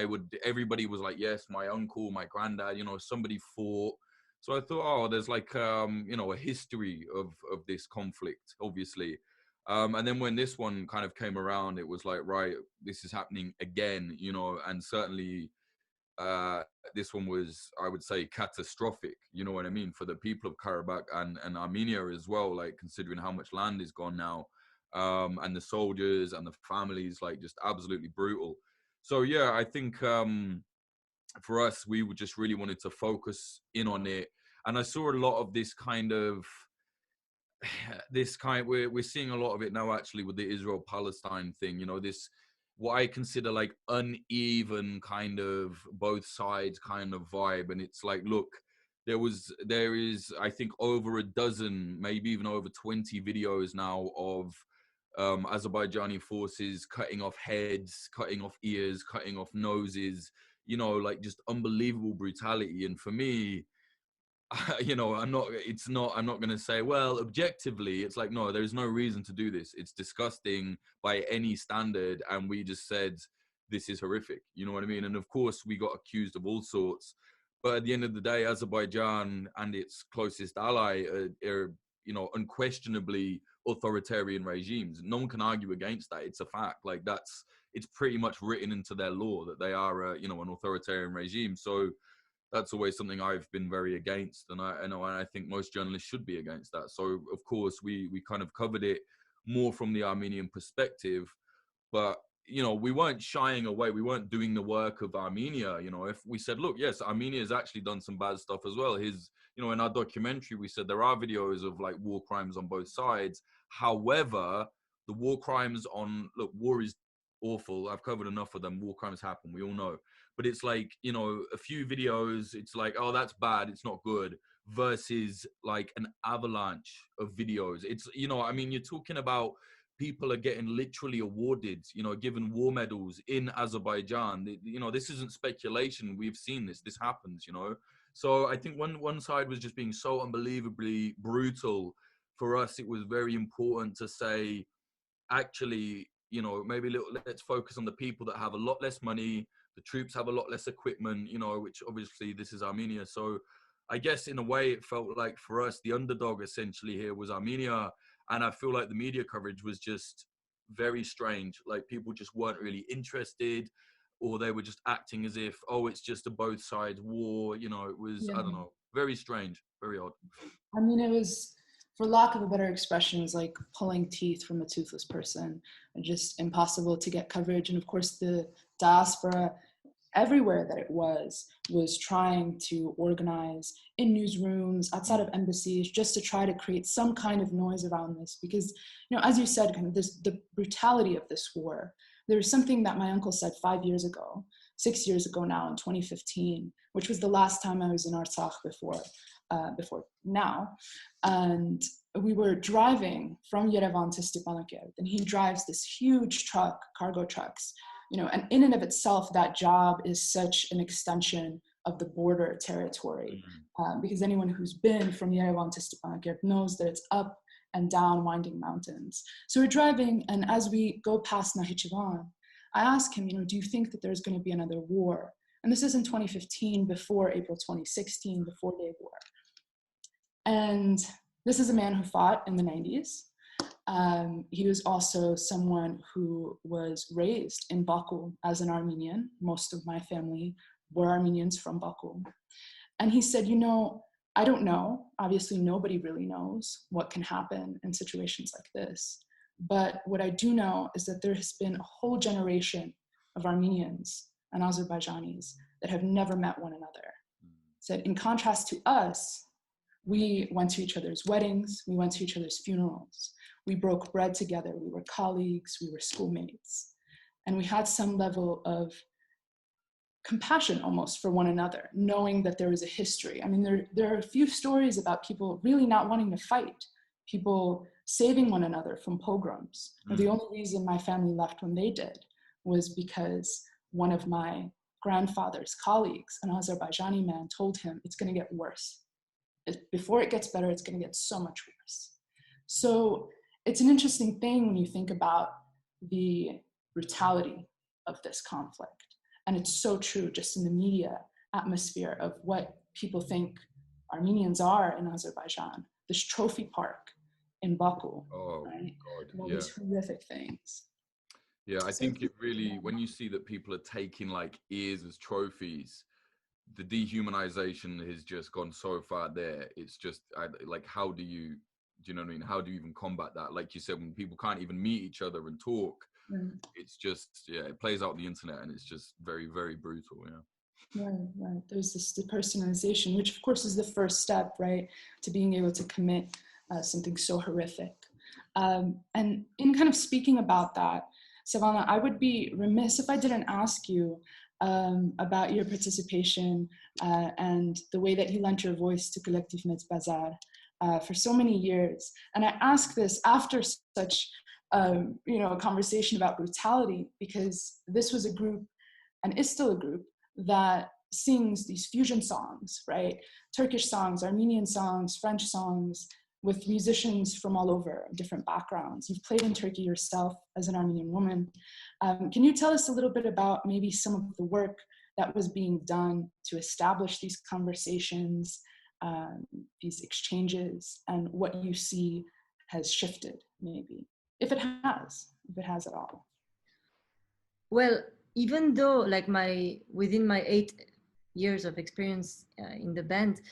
everybody was like, yes, my uncle, my granddad, you know, somebody fought. So I thought, oh, there's like, you know, a history of this conflict, obviously. And then when this one kind of came around, it was like, right, this is happening again, you know, and certainly this one was, I would say, catastrophic, you know what I mean, for the people of Karabakh and Armenia as well, like considering how much land is gone now, and the soldiers and the families, like just absolutely brutal. So yeah, I think for us, we just really wanted to focus in on it. And I saw a lot of this kind of, we're seeing a lot of it now actually with the Israel-Palestine thing, you know, this, what I consider like uneven kind of both sides kind of vibe. And it's like, look, there is, I think over a dozen, maybe even over 20 videos now of Azerbaijani forces cutting off heads, cutting off ears, cutting off noses, you know, like just unbelievable brutality. And for me, you know, I'm not going to say, well, objectively, it's like, no, there's no reason to do this. It's disgusting by any standard. And we just said, this is horrific. You know what I mean? And of course, we got accused of all sorts. But at the end of the day, Azerbaijan and its closest ally are, you know, unquestionably authoritarian regimes. No one can argue against that. It's a fact. Like it's pretty much written into their law that they are, you know, an authoritarian regime. So that's always something I've been very against, and I think most journalists should be against that. So of course we kind of covered it more from the Armenian perspective, but you know, we weren't shying away. We weren't doing the work of Armenia. You know, if we said, look, yes, Armenia has actually done some bad stuff as well. You know, in our documentary, we said there are videos of like war crimes on both sides. However, the war crimes war is awful. I've covered enough of them. War crimes happen. We all know. But it's like, you know, a few videos, it's like, oh, that's bad. It's not good. Versus like an avalanche of videos. It's, you know, I mean, you're talking about people are getting literally awarded, you know, given war medals in Azerbaijan. You know, this isn't speculation. We've seen this. This happens, you know. So I think one side was just being so unbelievably brutal. For us, it was very important to say, actually, you know, maybe let's focus on the people that have a lot less money. The troops have a lot less equipment, you know, which obviously this is Armenia. So I guess in a way it felt like for us, the underdog essentially here was Armenia. And I feel like the media coverage was just very strange. Like people just weren't really interested, or they were just acting as if, oh, it's just a both sides war. You know, it was, I don't know, very strange, very odd. I mean, it was, for lack of a better expression, it's like pulling teeth from a toothless person, and just impossible to get coverage. And of course, the diaspora, everywhere that it was trying to organize in newsrooms, outside of embassies, just to try to create some kind of noise around this. Because, you know, as you said, kind of the brutality of this war. There's something that my uncle said 6 years ago now, in 2015, which was the last time I was in Artsakh before now. And we were driving from Yerevan to Stepanakert, and he drives this huge truck, cargo trucks, you know, and in and of itself, that job is such an extension of the border territory, because anyone who's been from Yerevan to Stepanakert knows that it's up and down winding mountains. So we're driving, and as we go past Nakhichevan, I ask him, you know, do you think that there's going to be another war? And this is in 2015, before April 2016, the 4-day war. And this is a man who fought in the 90s. He was also someone who was raised in Baku as an Armenian. Most of my family were Armenians from Baku. And he said, you know, I don't know. Obviously, nobody really knows what can happen in situations like this. But what I do know is that there has been a whole generation of Armenians and Azerbaijanis that have never met one another. Said, in contrast to us, we went to each other's weddings, we went to each other's funerals, we broke bread together, we were colleagues, we were schoolmates. And we had some level of compassion almost for one another, knowing that there was a history. I mean, there are a few stories about people really not wanting to fight, people saving one another from pogroms. The only reason my family left when they did was because one of my grandfather's colleagues, an Azerbaijani man, told him it's going to get worse. Before it gets better, it's going to get so much worse. So it's an interesting thing when you think about the brutality of this conflict. And it's so true just in the media atmosphere of what people think Armenians are in Azerbaijan. This trophy park in Baku, right? God, all these horrific things. Yeah, I think it really, when you see that people are taking like ears as trophies, the dehumanization has just gone so far there. It's just like, how do you know what I mean? How do you even combat that? Like you said, when people can't even meet each other and talk, it's just, it plays out the internet, and it's just very, very brutal. Right. There's this depersonalization, which of course is the first step, right, to being able to commit something so horrific. And in kind of speaking about that, Savannah, I would be remiss if I didn't ask you about your participation and the way that you lent your voice to Collectif Metz Bazar for so many years. And I ask this after such a conversation about brutality, because this was a group, and is still a group, that sings these fusion songs, right? Turkish songs, Armenian songs, French songs, with musicians from all over, different backgrounds. You've played in Turkey yourself as an Armenian woman. Can you tell us a little bit about maybe some of the work that was being done to establish these conversations, these exchanges, and what you see has shifted, maybe, if it has at all? Well, even though within my 8 years of experience in the band,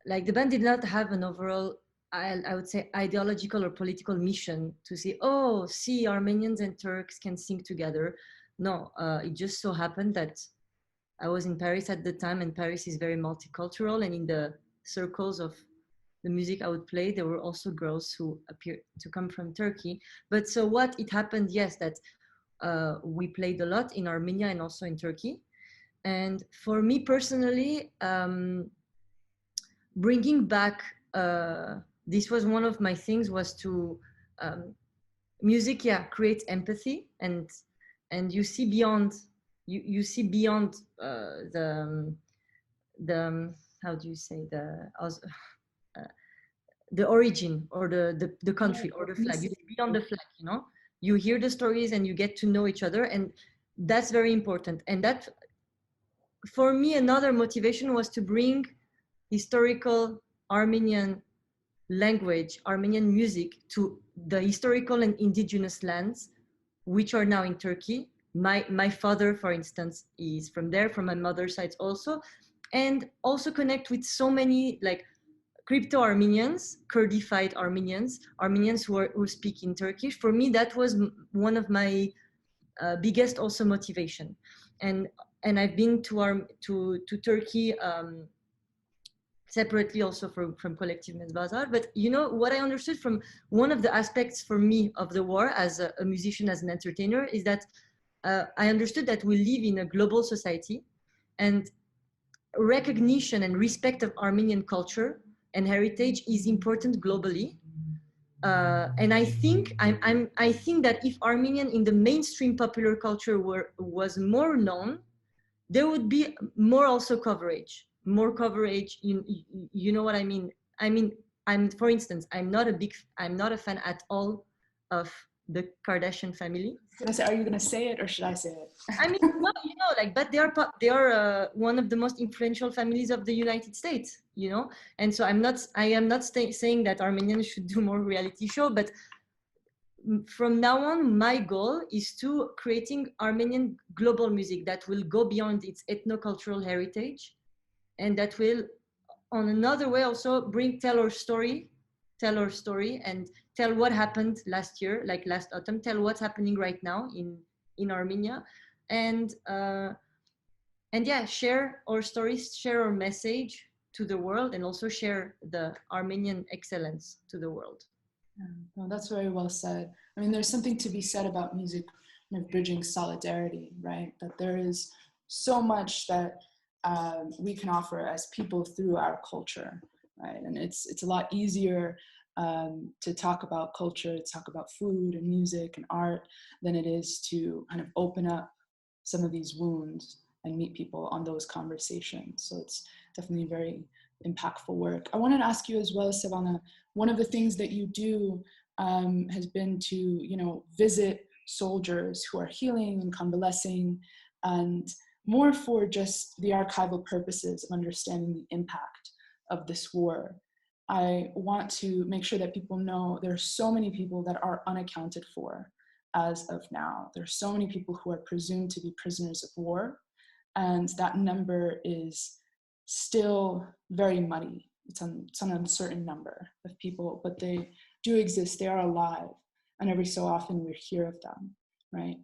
the band did not have an overall, I would say, ideological or political mission to say, oh, see, Armenians and Turks can sing together. No, it just so happened that I was in Paris at the time, and Paris is very multicultural, and in the circles of the music I would play, there were also girls who appeared to come from Turkey. But so what it happened, yes, that we played a lot in Armenia and also in Turkey. And for me personally, bringing back, this was one of my things, was to music, create empathy, and you see beyond, you see beyond the how do you say, the origin or the country or the flag. You see beyond the flag, you hear the stories and you get to know each other, and that's very important. And that, for me, another motivation was to bring historical Armenian language, Armenian music, to the historical and indigenous lands which are now in Turkey. My father, for instance, is from there, from my mother's side also, and also connect with so many like crypto Armenians, Kurdified Armenians, Armenians who speak in Turkish. For me, that was one of my biggest also motivation, and I've been to Turkey separately also from Collective Mezbazar. But you know what I understood from one of the aspects for me of the war as a musician, as an entertainer, is that I understood that we live in a global society, and recognition and respect of Armenian culture and heritage is important globally. And I think I think that if Armenian in the mainstream popular culture was more known, there would be more also coverage, more coverage. You know what I mean? I mean, for instance, I'm not a fan at all of the Kardashian family. Are you gonna say it or should I say it? I mean, no, you know, like, but they are one of the most influential families of the United States, you know. And so I am not saying that Armenians should do more reality show, but from now on, my goal is to creating Armenian global music that will go beyond its ethnocultural heritage, and that will, on another way, also tell our story, and tell what happened last year, like last autumn, tell what's happening right now in Armenia, and yeah, share our stories, share our message to the world, and also share the Armenian excellence to the world. No, that's very well said. I mean, there's something to be said about music kind of bridging solidarity, right? That there is so much that we can offer as people through our culture, right? And it's a lot easier to talk about culture, to talk about food and music and art than it is to kind of open up some of these wounds and meet people on those conversations. So it's definitely very impactful work. I wanted to ask you as well, Stepana, one of the things that you do has been to, you know, visit soldiers who are healing and convalescing, and more for just the archival purposes of understanding the impact of this war. I want to make sure that people know there are so many people that are unaccounted for as of now. There are so many people who are presumed to be prisoners of war, and that number is still very muddy. It's an uncertain number of people, but they do exist, they are alive, and every so often we hear of them, right?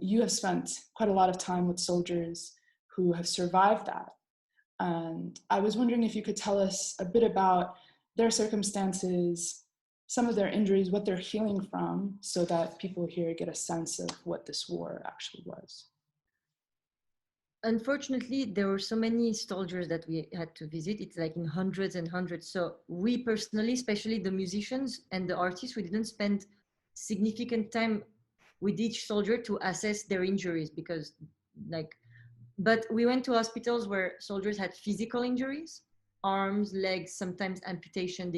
You have spent quite a lot of time with soldiers who have survived that. And I was wondering if you could tell us a bit about their circumstances, some of their injuries, what they're healing from, so that people here get a sense of what this war actually was. Unfortunately, there were so many soldiers that we had to visit. It's like in hundreds and hundreds. So we personally, especially the musicians and the artists, we didn't spend significant time with each soldier to assess their injuries, because but we went to hospitals where soldiers had physical injuries, arms, legs, sometimes amputation,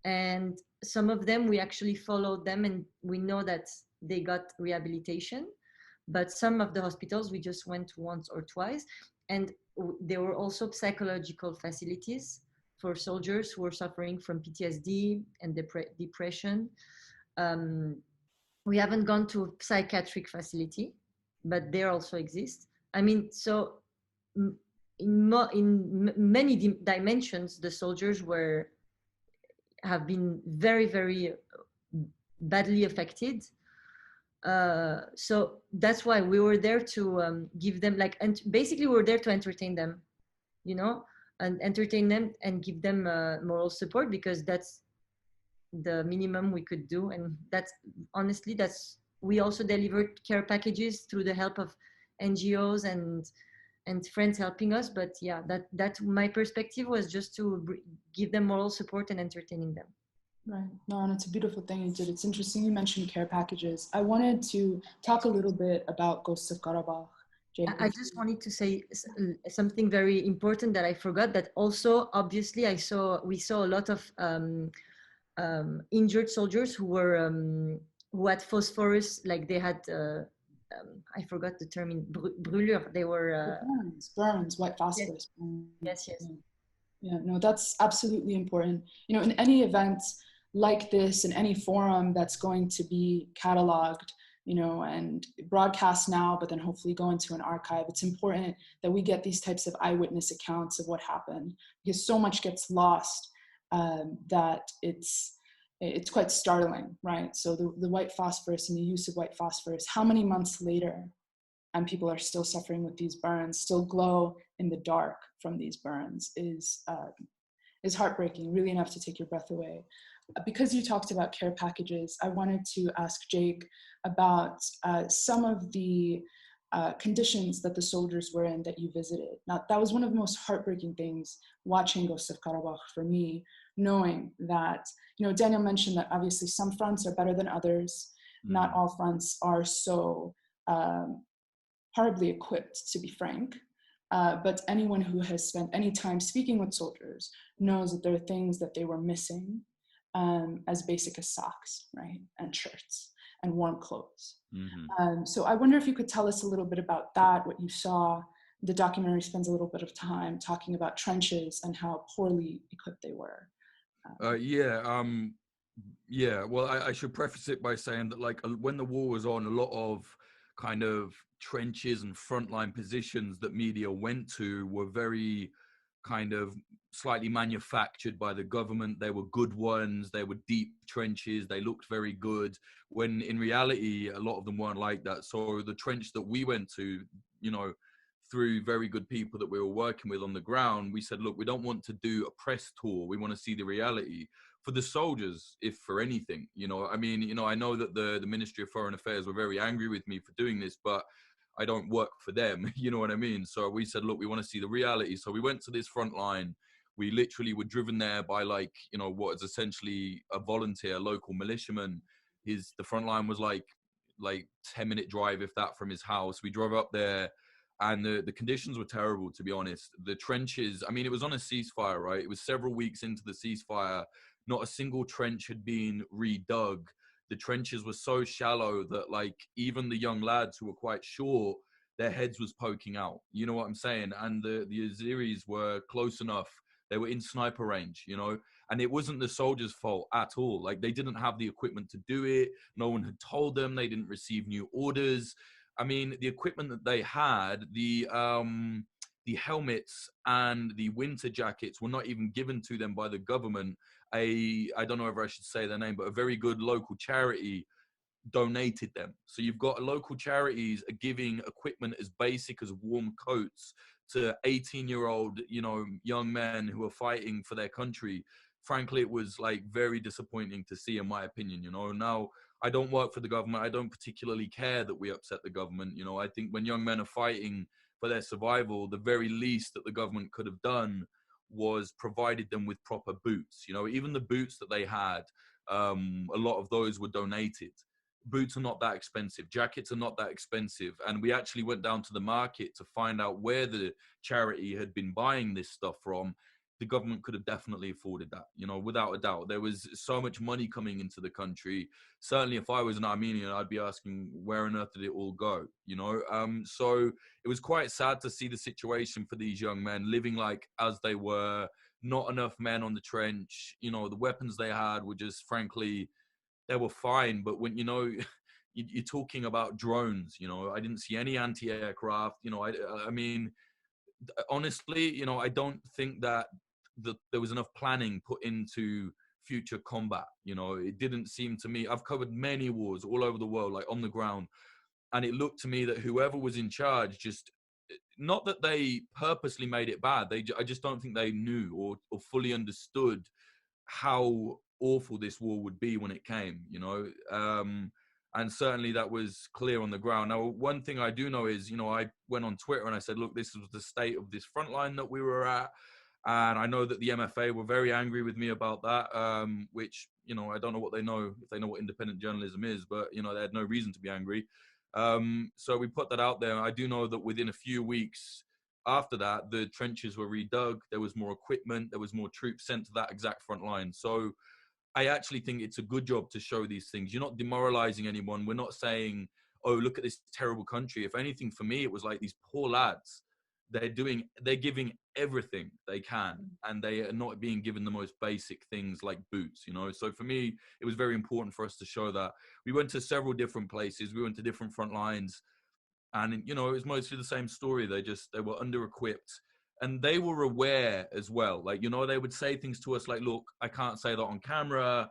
and some of them we actually followed them, and we know that they got rehabilitation. But some of the hospitals we just went once or twice, and there were also psychological facilities for soldiers who were suffering from PTSD and depression. We haven't gone to a psychiatric facility, but they also exist. I mean, so in many dimensions, the soldiers have been very, very badly affected. So that's why we were there to give them and basically we were there to entertain them, you know, and entertain them and give them moral support, because that's the minimum we could do. And that's honestly, we also delivered care packages through the help of NGOs and friends helping us. But yeah, that my perspective was just to give them moral support and entertaining them. Right. No, and it's a beautiful thing you did. It's interesting you mentioned care packages. I wanted to talk a little bit about Ghosts of Karabakh. I just wanted to say something very important that I forgot, that also obviously we saw a lot of injured soldiers who had phosphorus, like they had I forgot the term in brûlure. They were burns, white phosphorus. Yes. Yeah, no, that's absolutely important. You know, in any event like this, in any forum that's going to be cataloged, and broadcast now, but then hopefully go into an archive. It's important that we get these types of eyewitness accounts of what happened, because so much gets lost that it's quite startling, right? So the white phosphorus and the use of white phosphorus, how many months later, and people are still suffering with these burns, still glow in the dark from these burns, is heartbreaking, really enough to take your breath away. Because you talked about care packages, I wanted to ask Jake about some of the conditions that the soldiers were in that you visited. Now, that was one of the most heartbreaking things watching Ghosts of Karabakh for me, knowing that, Daniel mentioned that obviously some fronts are better than others. Not all fronts are so horribly equipped, to be frank. But anyone who has spent any time speaking with soldiers knows that there are things that they were missing, as basic as socks, right? And shirts and warm clothes. So I wonder if you could tell us a little bit about that, what you saw. The documentary spends a little bit of time talking about trenches and how poorly equipped they were. Well, I should preface it by saying that, like, when the war was on, a lot of kind of trenches and frontline positions that media went to were very kind of slightly manufactured by the government. They were good ones, they were deep trenches, they looked very good, when in reality a lot of them weren't like that. So the trench that we went to, through very good people that we were working with on the ground, we said, look, we don't want to do a press tour, we want to see the reality for the soldiers, if for anything. I know that the Ministry of Foreign Affairs were very angry with me for doing this, but I don't work for them, you know what I mean? So we said, look, we want to see the reality. So we went to this front line. We literally were driven there by, like, what is essentially a volunteer, local militiaman. The front line was like 10-minute drive, if that, from his house. We drove up there, and the conditions were terrible, to be honest. The trenches, it was on a ceasefire, right? It was several weeks into the ceasefire. Not a single trench had been redug. The trenches were so shallow that, like, even the young lads who were quite short, their heads was poking out. You know what I'm saying? And the Azeris were close enough. They were in sniper range, and it wasn't the soldiers' fault at all. Like, they didn't have the equipment to do it. No one had told them. They didn't receive new orders. The equipment that they had, the helmets and the winter jackets were not even given to them by the government. I don't know if I should say their name, but a very good local charity donated them. So you've got local charities are giving equipment as basic as warm coats to 18-year-old, young men who are fighting for their country. Frankly, it was, like, very disappointing to see, in my opinion. Now, I don't work for the government. I don't particularly care that we upset the government. I think when young men are fighting for their survival, the very least that the government could have done was provided them with proper boots. Even the boots that they had, a lot of those were donated. Boots are not that expensive. Jackets are not that expensive. And we actually went down to the market to find out where the charity had been buying this stuff from. The government could have definitely afforded that, without a doubt. There was so much money coming into the country. Certainly, if I was an Armenian, I'd be asking, where on earth did it all go? So it was quite sad to see the situation for these young men living like as they were. Not enough men on the trench. The weapons they had were just, frankly, they were fine. But when, you're talking about drones, I didn't see any anti-aircraft. Honestly, I don't think that there was enough planning put into future combat. It didn't seem to me. I've covered many wars all over the world, like on the ground, and it looked to me that whoever was in charge, just not that they purposely made it bad. I just don't think they knew or fully understood how awful this war would be when it came. And certainly that was clear on the ground. Now, one thing I do know is, I went on Twitter and I said, look, this was the state of this front line that we were at. And I know that the MFA were very angry with me about that, which, I don't know what they know, if they know what independent journalism is, but, they had no reason to be angry. So we put that out there. I do know that within a few weeks after that, the trenches were redug. There was more equipment. There was more troops sent to that exact front line. So I actually think it's a good job to show these things. You're not demoralizing anyone. We're not saying, oh, look at this terrible country. If anything, for me, it was like these poor lads they're giving everything they can, and they are not being given the most basic things like boots, you know. So for me, it was very important for us to show that. We went to several different places, we went to different front lines, and you know, it was mostly the same story. They were under-equipped, and they were aware as well. Like, you know, they would say things to us like, look, I can't say that on camera,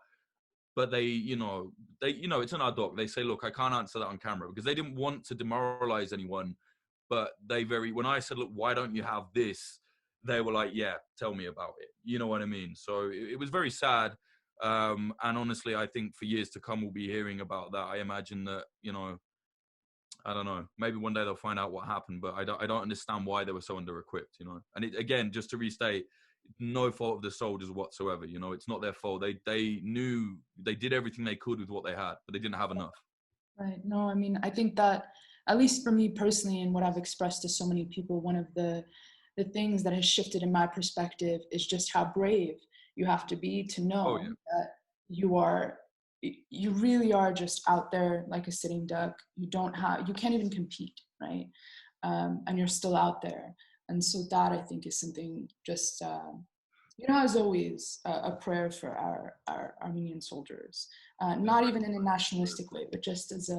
but you know, it's in our doc. They say, look, I can't answer that on camera, because they didn't want to demoralize anyone. But when I said, look, why don't you have this? They were like, yeah, tell me about it. You know what I mean? So it was very sad. And honestly, I think for years to come, we'll be hearing about that. I imagine that, you know, I don't know, maybe one day they'll find out what happened, but I don't understand why they were so under-equipped, you know. And again, just to restate, no fault of the soldiers whatsoever, you know. It's not their fault. They knew, they did everything they could with what they had, but they didn't have enough. Right. No, I mean, I think that, at least for me personally, and what I've expressed to so many people, one of the things that has shifted in my perspective is just how brave you have to be to know that you really are just out there like a sitting duck. You can't even compete, right? And you're still out there. And so that, I think, is something just, you know, as always, a prayer for our Armenian soldiers. Not even in a nationalistic way, but just as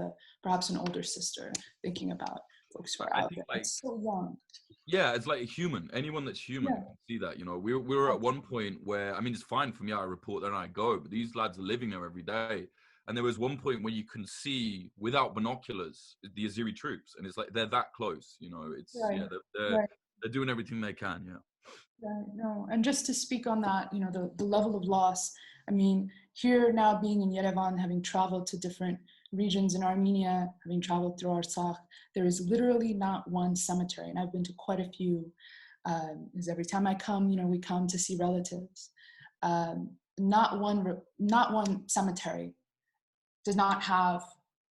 perhaps an older sister, thinking about folks who are out there. Like, it's so young. Yeah, it's like a human. Anyone that's human can see that. You know, we were at one point where, I mean, it's fine for me, I report there and I go, but these lads are living there every day. And there was one point where you can see without binoculars the Azeri troops, and it's like they're that close. You know, it's they're doing everything they can. Yeah. Right, no, and just to speak on that, you know, the level of loss. I mean, here now being in Yerevan, having traveled to different regions in Armenia, having traveled through Artsakh, there is literally not one cemetery, and I've been to quite a few. Because every time I come, you know, we come to see relatives. Not one cemetery does not have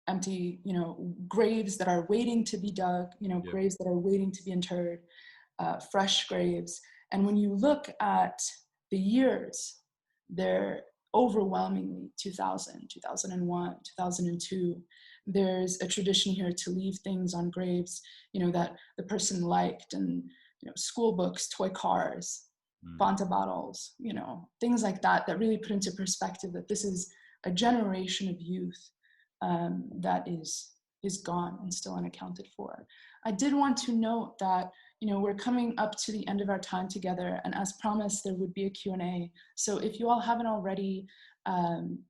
empty, you know, graves that are waiting to be dug, you know, graves that are waiting to be interred, fresh graves. And when you look at the years, they're overwhelmingly 2000, 2001, 2002. There's a tradition here to leave things on graves, you know, that the person liked, and, you know, school books, toy cars, Fanta bottles, you know, things like that, that really put into perspective that this is a generation of youth that is gone and still unaccounted for. I did want to note that, you know, we're coming up to the end of our time together, and as promised, there would be a Q&A. So if you all haven't already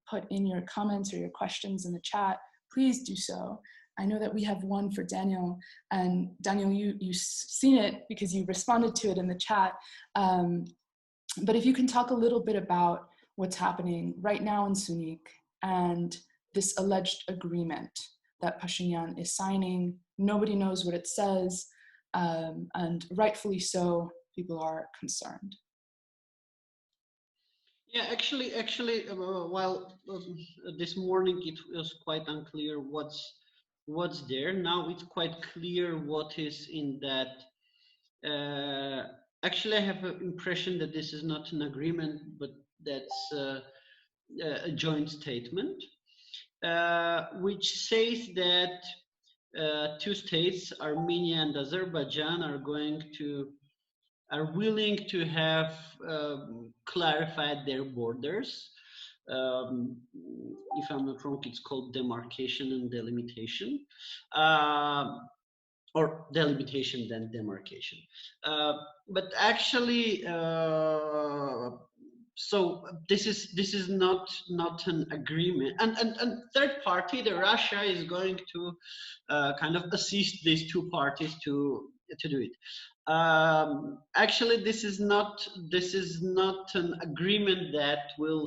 put in your comments or your questions in the chat, please do so. I know that we have one for Daniel, and Daniel, you've seen it because you responded to it in the chat. But if you can talk a little bit about what's happening right now in Sunik and this alleged agreement that Pashinyan is signing. Nobody knows what it says, and rightfully so, people are concerned. Yeah, actually, while this morning it was quite unclear what's there. Now it's quite clear what is in that. Actually, I have an impression that this is not an agreement, but that's a joint statement, which says that two states, Armenia and Azerbaijan, are willing to have clarified their borders. If I'm not wrong, it's called demarcation and delimitation, or delimitation then demarcation. But actually, so this is not an agreement, and third party, the Russia, is going to kind of assist these two parties to do it. Actually, this is not an agreement that will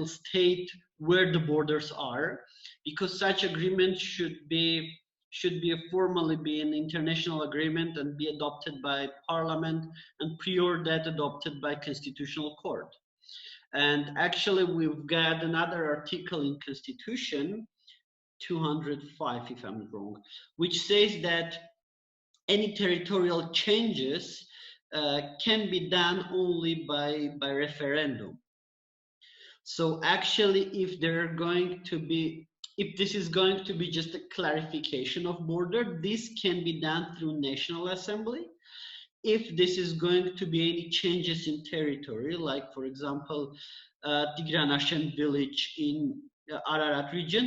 state where the borders are, because such agreement should formally be an international agreement and be adopted by parliament, and prior that adopted by constitutional court. And actually, we've got another article in Constitution 205, if I'm not wrong, which says that any territorial changes can be done only by referendum. So actually, if there are going to be, if this is going to be just a clarification of border, this can be done through National Assembly. If this is going to be any changes in territory, like for example, Tigranashen village in Ararat region,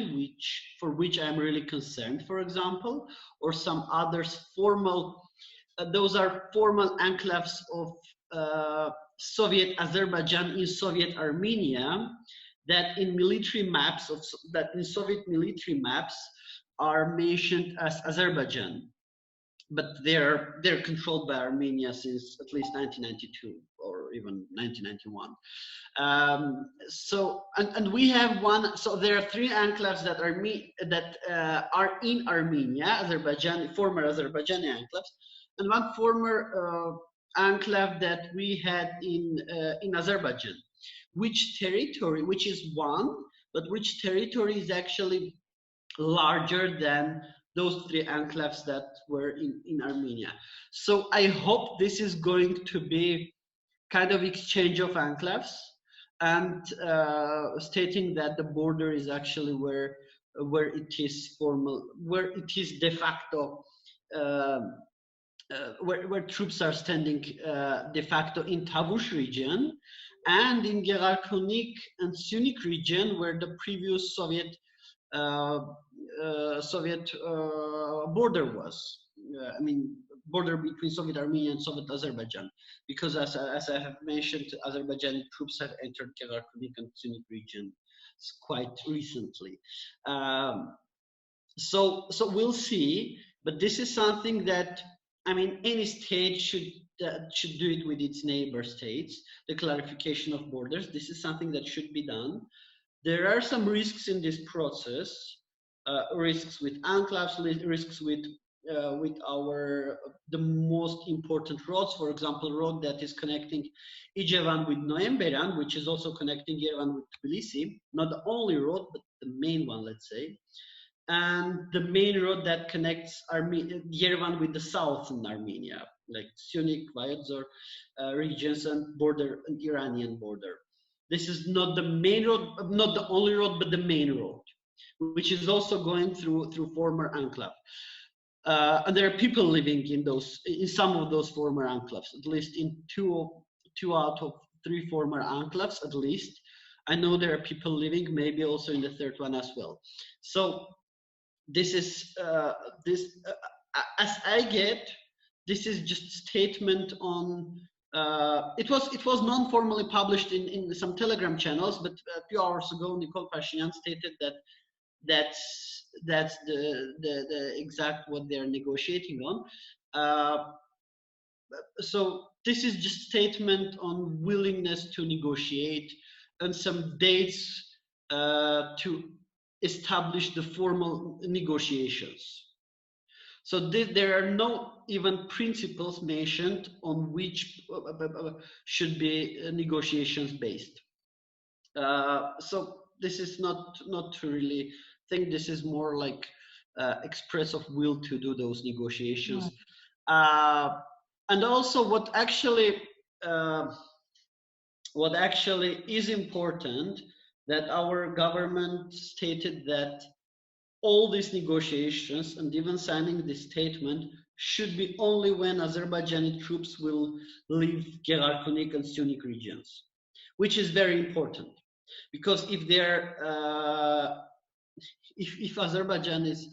for which I'm really concerned, for example, or some others formal, those are formal enclaves of Soviet Azerbaijan in Soviet Armenia, that in military maps in Soviet military maps are mentioned as Azerbaijan, but they're controlled by Armenia since at least 1992 or even 1991. So and we have one. So there are 3 enclaves that are in Armenia, Azerbaijan, former Azerbaijani enclaves, and one former enclave that we had in Azerbaijan. Which territory, which is one, but which territory is actually larger than those 3 enclaves that were in Armenia. So I hope this is going to be kind of exchange of enclaves, and stating that the border is actually where it is formal, where it is de facto, where troops are standing de facto in Tavush region, and in Gerarkhonik and Syunik region, where the previous Soviet border was. I mean, border between Soviet Armenia and Soviet Azerbaijan, because as I have mentioned, Azerbaijani troops have entered Gerarkhonik and Syunik region quite recently. So we'll see, but this is something that, I mean, any state should do it with its neighbor states, the clarification of borders. This is something that should be done. There are some risks in this process, risks with enclaves, risks with the most important roads. For example, road that is connecting Ijevan with Noemberan, which is also connecting Yerevan with Tbilisi. Not the only road, but the main one, let's say. And the main road that connects Yerevan with the southern Armenia, like Syunik, Vayadzor regions and Iranian border. This is not the main road, not the only road, but the main road, which is also going through former enclave. And there are people living in some of those former enclaves, at least in two out of 3 former enclaves, at least. I know there are people living, maybe also in the 3rd one as well. So this is as I get, this is just statement on. It was non-formally published in some Telegram channels, but a few hours ago, Nikol Pashinyan stated that that's the exact what they're negotiating on. So this is just statement on willingness to negotiate and some dates to establish the formal negotiations. So there are no even principles mentioned on which should be negotiations based. So this is not really, I think this is more like express of will to do those negotiations. And also what actually is important, that our government stated that all these negotiations and even signing this statement should be only when Azerbaijani troops will leave Gerarkhonik and Syunik regions, which is very important, because if if Azerbaijan is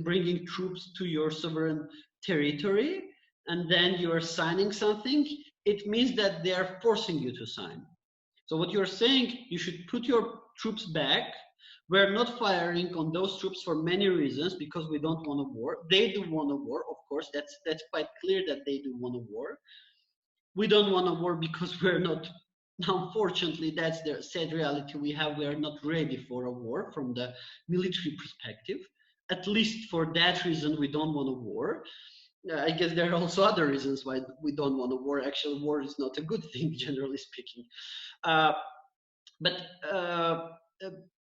bringing troops to your sovereign territory and then you are signing something, it means that they are forcing you to sign. So what you're saying, you should put your troops back. We're not firing on those troops for many reasons, because we don't want a war. They do want a war, of course. That's quite clear that they do want a war. We don't want a war because we're not, unfortunately, that's the sad reality we have. We are not ready for a war from the military perspective. At least for that reason, we don't want a war. I guess there are also other reasons why we don't want a war. Actually, war is not a good thing, generally speaking. But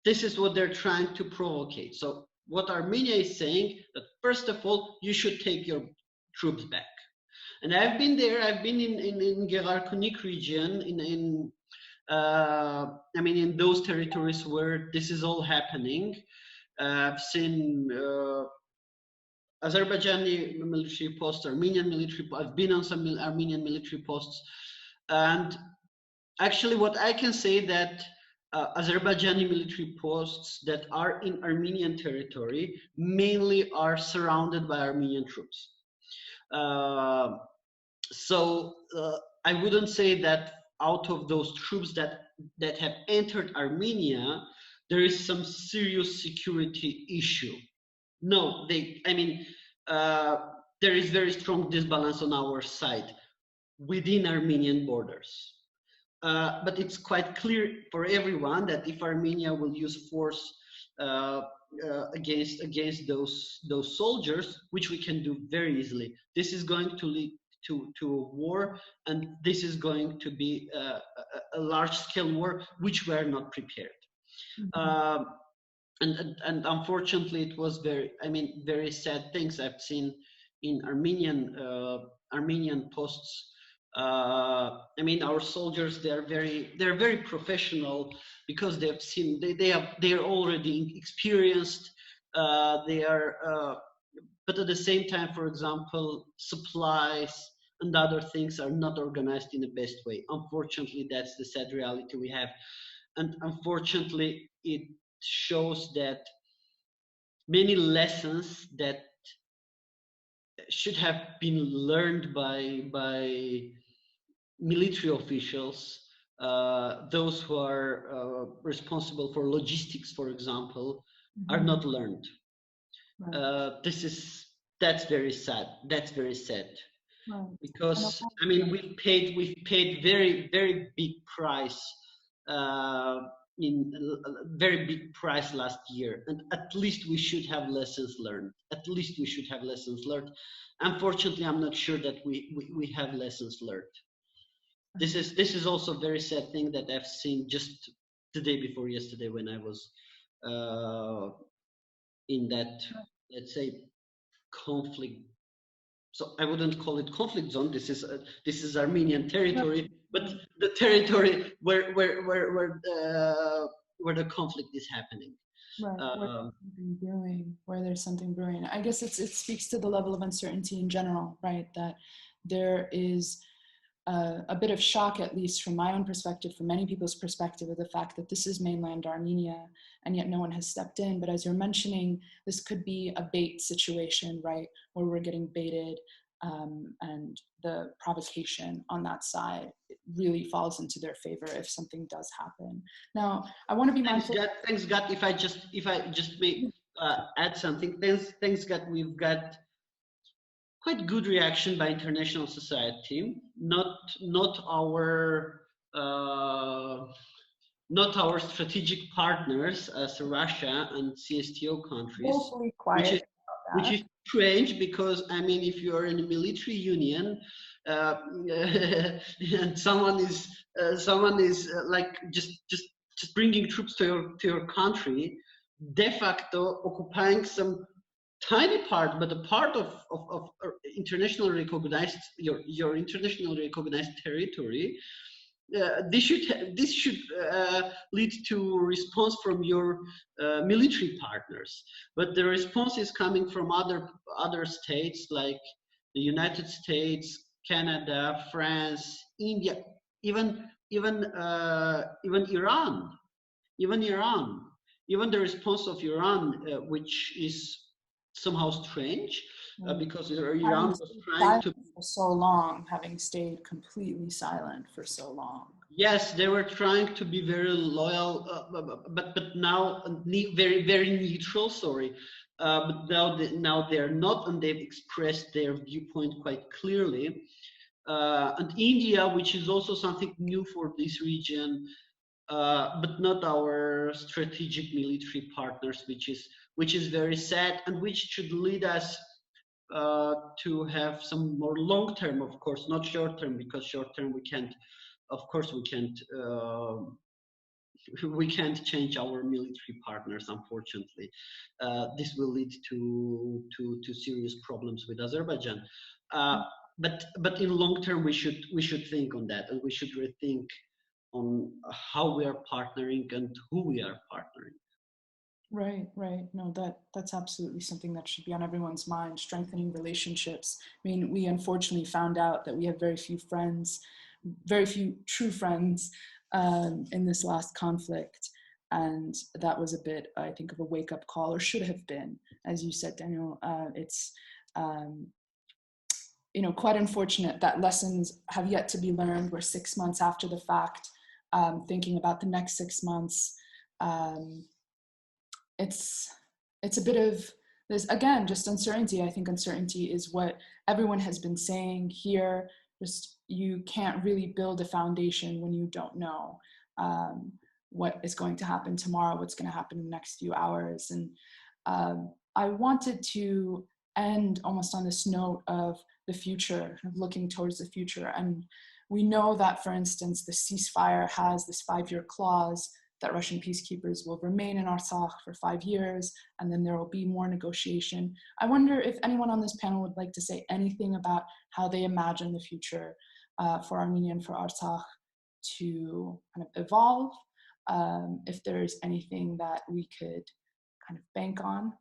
this is what they're trying to provocate. So what Armenia is saying, that first of all, you should take your troops back. And I've been there. I've been in Gerarkhonik region, I mean, in those territories where this is all happening, I've seen Azerbaijani military posts, Armenian military. I've been on some Armenian military posts, and actually, what I can say that Azerbaijani military posts that are in Armenian territory mainly are surrounded by Armenian troops. So I wouldn't say that out of those troops that have entered Armenia, there is some serious security issue. No, there is very strong disbalance on our side within Armenian borders. But it's quite clear for everyone that if Armenia will use force against those soldiers, which we can do very easily, this is going to lead to a war, and this is going to be a large-scale war, which we are not prepared. Mm-hmm. And unfortunately, it was very sad things I've seen in Armenian posts. Our soldiers, they're very professional because they've seen they're already experienced. But at the same time, for example, supplies and other things are not organized in the best way. Unfortunately, that's the sad reality we have, and unfortunately, it shows that many lessons that should have been learned by military officials, those who are responsible for logistics, for example, mm-hmm. are not learned. Right. That's very sad. That's very sad. Right. Because we've paid very, very big price very big price last year, and at least we should have lessons learned. Unfortunately, I'm not sure that we have lessons learned. This is also a very sad thing that I've seen just the day before yesterday when I was in that, let's say, conflict. So I wouldn't call it conflict zone. This is Armenian territory, but the territory where the conflict is happening. Right, where there's something brewing. I guess it speaks to the level of uncertainty in general, right? That there is a bit of shock, at least from my own perspective, from many people's perspective, of the fact that this is mainland Armenia, and yet no one has stepped in. But as you're mentioning, this could be a bait situation, right, where we're getting baited, and the provocation on that side really falls into their favor if something does happen. Now, I want to be mindful. Thanks God. If I just may add something, thanks God, we've got quite good reaction by international society, not our strategic partners as Russia and CSTO countries, which is strange because if you are in a military union and someone is like just bringing troops to your country, de facto occupying some tiny part, but a part of internationally recognized your internationally recognized territory. This should lead to response from your military partners, but the response is coming from other states like the United States, Canada, France, India, even Iran. Even the response of Iran, which is somehow strange, because Iran was trying to for so long, having stayed completely silent for so long. Yes, they were trying to be very loyal, but now very, very neutral. Sorry, but now they're not, and they've expressed their viewpoint quite clearly. And India, which is also something new for this region, but not our strategic military partners, which is very sad, and which should lead us to have some more long-term, of course, not short-term, because short-term we can't change our military partners, unfortunately. This will lead to serious problems with Azerbaijan. But in long term, we should think on that, and we should rethink on how we are partnering and who we are partnering. Right, right. No, that's absolutely something that should be on everyone's mind, strengthening relationships. I mean, we unfortunately found out that we have very few friends, very few true friends in this last conflict. And that was a bit, I think, of a wake-up call, or should have been. As you said, Daniel, it's quite unfortunate that lessons have yet to be learned. We're 6 months after the fact, thinking about the next 6 months. It's a bit of, there's again just uncertainty. I think uncertainty is what everyone has been saying here. Just, you can't really build a foundation when you don't know what is going to happen tomorrow, what's going to happen in the next few hours. And I wanted to end almost on this note of the future, of looking towards the future. And we know that, for instance, the ceasefire has this 5-year clause that Russian peacekeepers will remain in Artsakh for 5 years, and then there will be more negotiation. I wonder if anyone on this panel would like to say anything about how they imagine the future for Armenia and for Artsakh to kind of evolve, if there's anything that we could kind of bank on.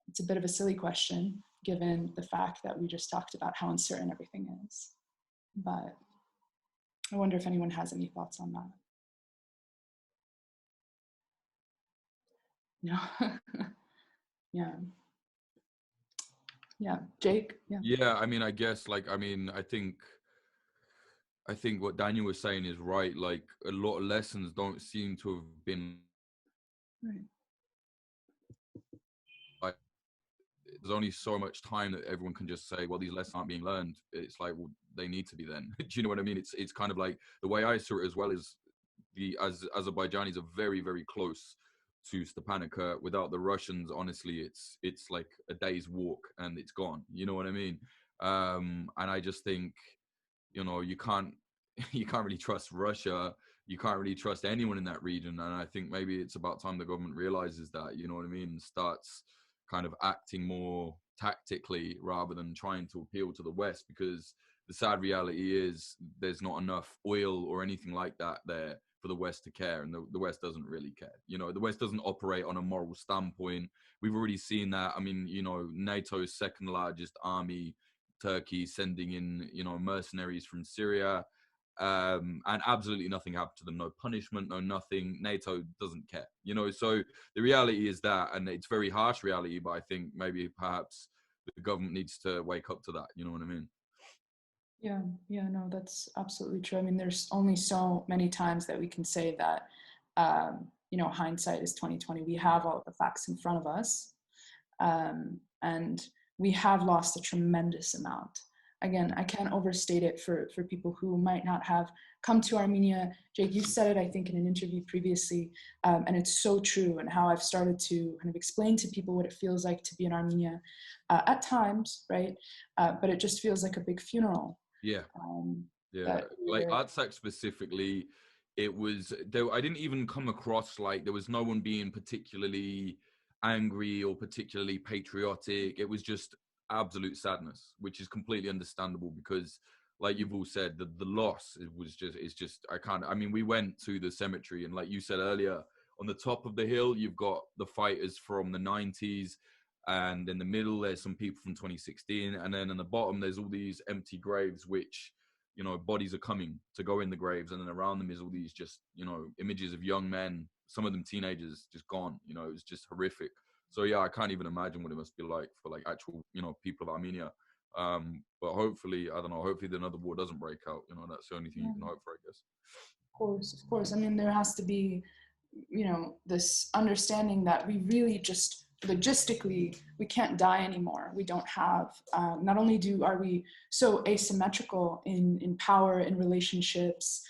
It's a bit of a silly question, given the fact that we just talked about how uncertain everything is. But I wonder if anyone has any thoughts on that. No. Yeah. Jake? Yeah, I mean, I guess, I think what Daniel was saying is right. Like, a lot of lessons don't seem to have been, right. Like, there's only so much time that everyone can just say, well, these lessons aren't being learned. It's like, well, they need to be then. Do you know what I mean? It's kind of like, the way I saw it as well is as Azerbaijanis are very, very close to Stepanakert. Without the Russians, honestly, it's like a day's walk and it's gone. You know what I mean? And I just think, you can't really trust Russia. You can't really trust anyone in that region. And I think maybe it's about time the government realizes that, you know what I mean, and starts kind of acting more tactically rather than trying to appeal to the West, because the sad reality is there's not enough oil or anything like that there for the West to care, and the West doesn't really care. The West doesn't operate on a moral standpoint. We've already seen that. I mean, NATO's second largest army, Turkey, sending in, mercenaries from Syria, and absolutely nothing happened to them. No punishment, no nothing. NATO doesn't care, So the reality is that, and it's very harsh reality, but I think maybe perhaps the government needs to wake up to that. You know what I mean? Yeah, no, that's absolutely true. I mean, there's only so many times that we can say that, hindsight is 2020. We have all the facts in front of us, and we have lost a tremendous amount. Again, I can't overstate it for people who might not have come to Armenia. Jake, you said it, I think, in an interview previously, and it's so true, and how I've started to kind of explain to people what it feels like to be in Armenia at times, right? But it just feels like a big funeral. Yeah. Like Artsakh specifically, it was there. I didn't even come across like there was no one being particularly angry or particularly patriotic. It was just absolute sadness, which is completely understandable because, like you've all said, the loss is just I can't. I mean, we went to the cemetery, and like you said earlier, on the top of the hill, you've got the fighters from the 90s. And in the middle, there's some people from 2016. And then in the bottom, there's all these empty graves, which, bodies are coming to go in the graves. And then around them is all these just, images of young men, some of them teenagers, just gone. It's just horrific. So, yeah, I can't even imagine what it must be like for like actual, people of Armenia. But hopefully, I don't know, hopefully another war doesn't break out. That's the only thing you can hope for, I guess. Of course. I mean, there has to be, this understanding that we really just, logistically, we can't die anymore. We don't have, not only are we so asymmetrical in power, in relationships,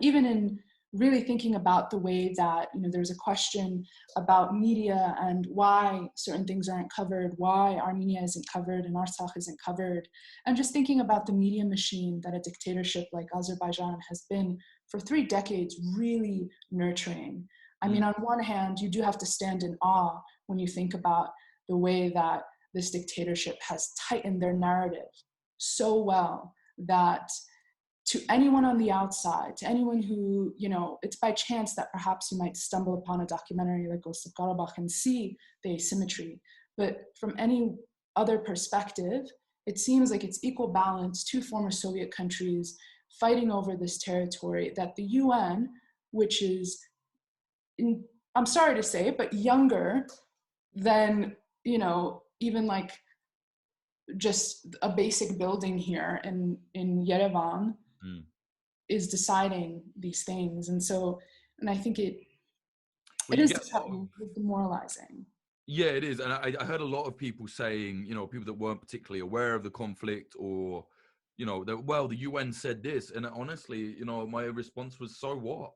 even in really thinking about the way that, there's a question about media and why certain things aren't covered, why Armenia isn't covered and Artsakh isn't covered. And just thinking about the media machine that a dictatorship like Azerbaijan has been for 3 decades really nurturing. I mean, on one hand, you do have to stand in awe when you think about the way that this dictatorship has tightened their narrative so well that to anyone on the outside, to anyone who, you know, it's by chance that perhaps you might stumble upon a documentary like Ghosts of Karabakh and see the asymmetry. But from any other perspective, it seems like it's equal balance, two former Soviet countries fighting over this territory that the UN, which is, I'm sorry to say, but younger than, you know, even like just a basic building here in Yerevan, is deciding these things. And so, and I think it is demoralizing. Yeah, it is. And I heard a lot of people saying, you know, people that weren't particularly aware of the conflict, or, you know, that, well, the UN said this. And honestly, you know, my response was, so what?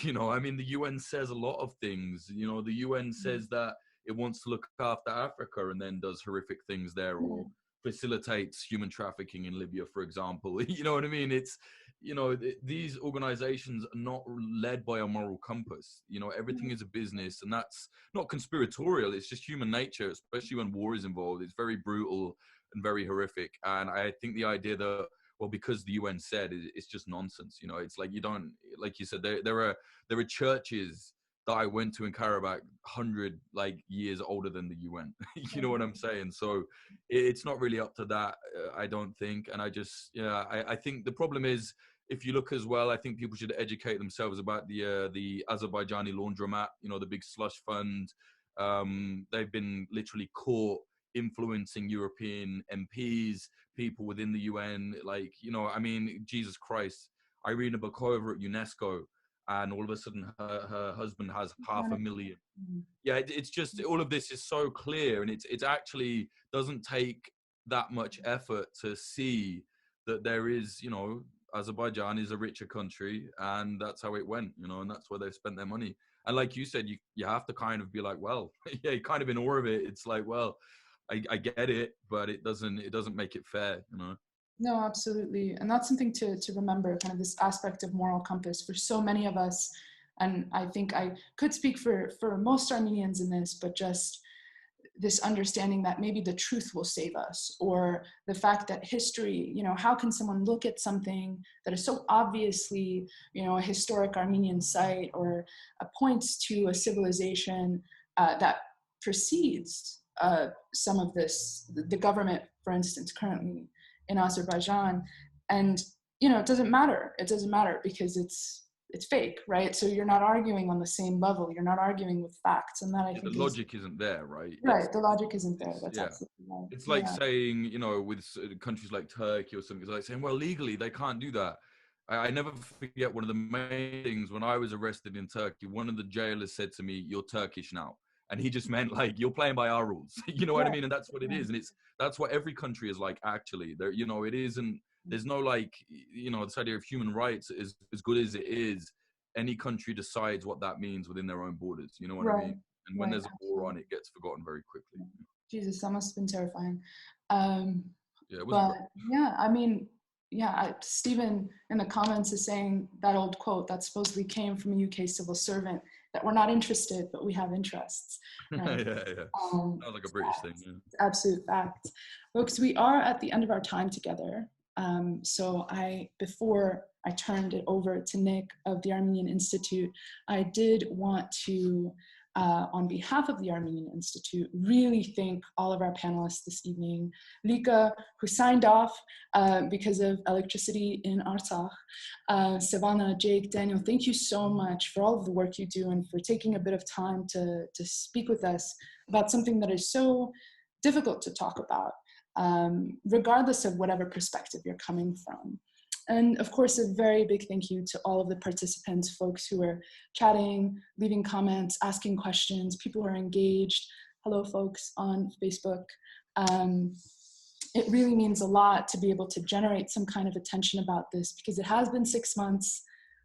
You know, I mean, the UN says a lot of things. You know, the UN says that it wants to look after Africa and then does horrific things there, or facilitates human trafficking in Libya, for example. You know what I mean? It's, you know, these organizations are not led by a moral compass. You know, everything is a business, and that's not conspiratorial. It's just human nature, especially when war is involved. It's very brutal and very horrific. And I think the idea that, well, because the UN said, it's just nonsense. You know, it's like, you don't, like you said, there are churches that I went to in Karabakh 100 years older than the UN. You know what I'm saying? So it's not really up to that, I don't think. And I just, yeah, I think the problem is, if you look as well, I think people should educate themselves about the Azerbaijani laundromat, you know, the big slush fund. They've been literally caught influencing European MPs, people within the UN. Like, you know, I mean, Jesus Christ, Irina Bokova at UNESCO, and all of a sudden her husband has 500,000. Yeah, it's just, all of this is so clear, and it's actually doesn't take that much effort to see that there is, you know, Azerbaijan is a richer country, and that's how it went, you know, and that's where they've spent their money. And like you said, you have to kind of be like, well, yeah, you're kind of in awe of it. It's like, well, I get it, but it doesn't make it fair, you know. No, absolutely. And that's something to remember, kind of this aspect of moral compass for so many of us. And I think I could speak for most Armenians in this, but just this understanding that maybe the truth will save us, or the fact that history, you know, how can someone look at something that is so obviously, you know, a historic Armenian site, or points to a civilization that precedes some of this, the government, for instance, currently in Azerbaijan, and, you know, it doesn't matter because it's fake, right? So you're not arguing on the same level. You're not arguing with facts, and that I think the logic isn't there, right? Right, the logic isn't there. That's absolutely right. It's like saying, you know, with countries like Turkey or something, it's like saying, well, legally they can't do that. I never forget one of the main things when I was arrested in Turkey. One of the jailers said to me, "You're Turkish now," and he just meant like, you're playing by our rules. You know what I mean? And that's what it is, and that's what every country is like. Actually, there, you know, it isn't. There's no like, you know, this idea of human rights is as good as it is. Any country decides what that means within their own borders. You know what I mean? And when there's a war on, it gets forgotten very quickly. Jesus, that must have been terrifying. Yeah, it was. But yeah, I mean, yeah, Stephen in the comments is saying that old quote that supposedly came from a UK civil servant, that we're not interested, but we have interests. Right? Yeah. Sounds like a British thing. Yeah. Absolute fact. Folks, we are at the end of our time together. So before I turned it over to Nick of the Armenian Institute, I did want to, on behalf of the Armenian Institute, really thank all of our panelists this evening. Lika, who signed off because of electricity in Artsakh. Savannah, Jake, Daniel, thank you so much for all of the work you do and for taking a bit of time to speak with us about something that is so difficult to talk about, regardless of whatever perspective you're coming from. And of course, a very big thank you to all of the participants, folks who are chatting, leaving comments, asking questions, people who are engaged. Hello, folks on Facebook. It really means a lot to be able to generate some kind of attention about this, because it has been 6 months.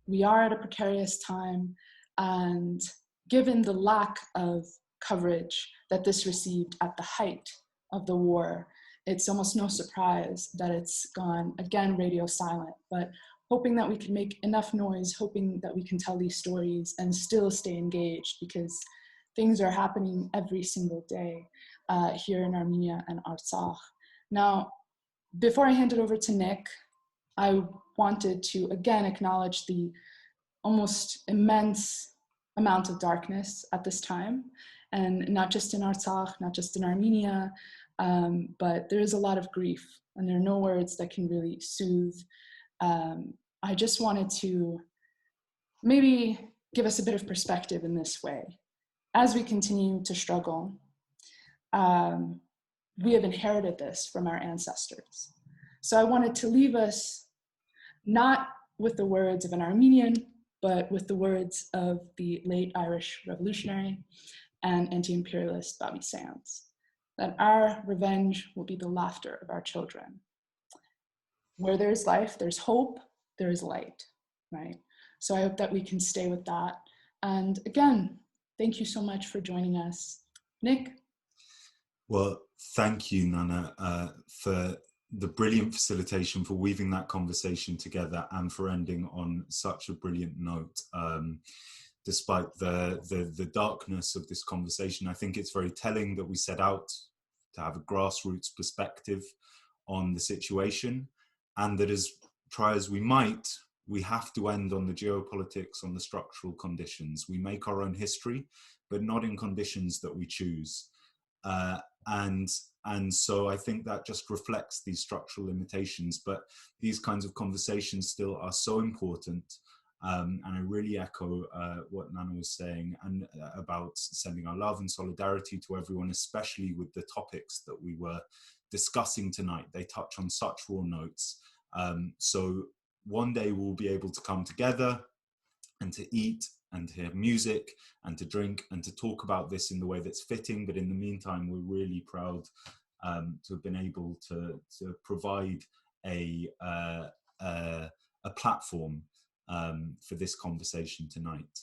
We are at a precarious time. And given the lack of coverage that this received at the height of the war, it's almost no surprise that it's gone, again, radio silent, but hoping that we can make enough noise, hoping that we can tell these stories and still stay engaged, because things are happening every single day here in Armenia and Artsakh. Now, before I hand it over to Nick, I wanted to again acknowledge the almost immense amount of darkness at this time, and not just in Artsakh, not just in Armenia, but there is a lot of grief, and there are no words that can really soothe. I just wanted to maybe give us a bit of perspective in this way. As we continue to struggle, we have inherited this from our ancestors. So I wanted to leave us not with the words of an Armenian, but with the words of the late Irish revolutionary and anti-imperialist Bobby Sands, that our revenge will be the laughter of our children. Where there's life, there's hope, there is light, right? So I hope that we can stay with that. And again, thank you so much for joining us. Nick? Well, thank you, Nana, for the brilliant facilitation, for weaving that conversation together, and for ending on such a brilliant note. Despite the darkness of this conversation, I think it's very telling that we set out to have a grassroots perspective on the situation, and that as try as we might, we have to end on the geopolitics, on the structural conditions. We make our own history, but not in conditions that we choose. And so I think that just reflects these structural limitations, but these kinds of conversations still are so important. And I really echo what Nana was saying, and about sending our love and solidarity to everyone, especially with the topics that we were discussing tonight. They touch on such raw notes. So one day we'll be able to come together and to eat and to have music and to drink and to talk about this in the way that's fitting. But in the meantime, we're really proud to have been able to provide a platform for this conversation tonight.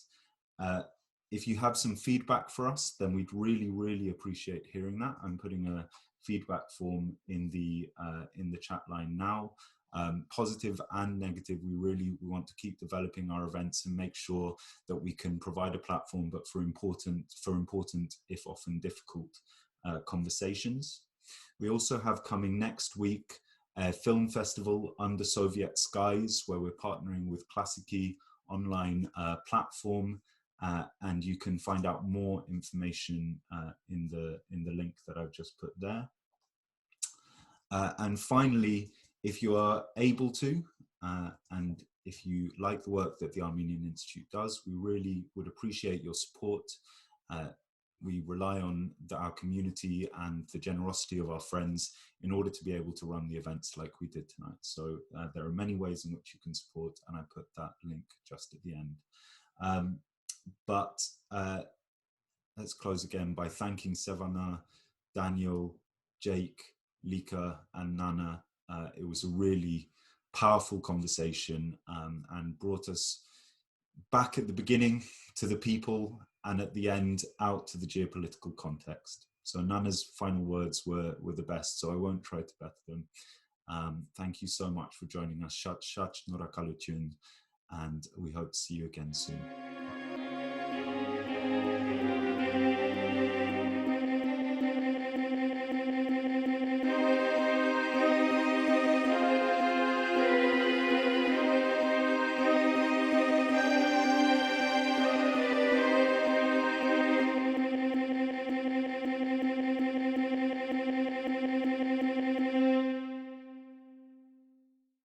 If you have some feedback for us, then we'd really, really appreciate hearing that. I'm putting a feedback form in the chat line now. Positive and negative, we want to keep developing our events and make sure that we can provide a platform, but for important, if often difficult, conversations. We also have coming next week a film festival under Soviet skies, where we're partnering with Klassiki online platform, and you can find out more information in the link that I've just put there. And finally, if you are able to, and if you like the work that the Armenian Institute does, we really would appreciate your support. We rely on our community and the generosity of our friends in order to be able to run the events like we did tonight. So there are many ways in which you can support, and I put that link just at the end. But let's close again by thanking Sevana, Daniel, Jake, Lika, and Nana. It was a really powerful conversation, and brought us back at the beginning to the people, and at the end out to the geopolitical context. So Nana's final words were the best, so I won't try to better them. Thank you so much for joining us. Shach Norakalutun, and we hope to see you again soon.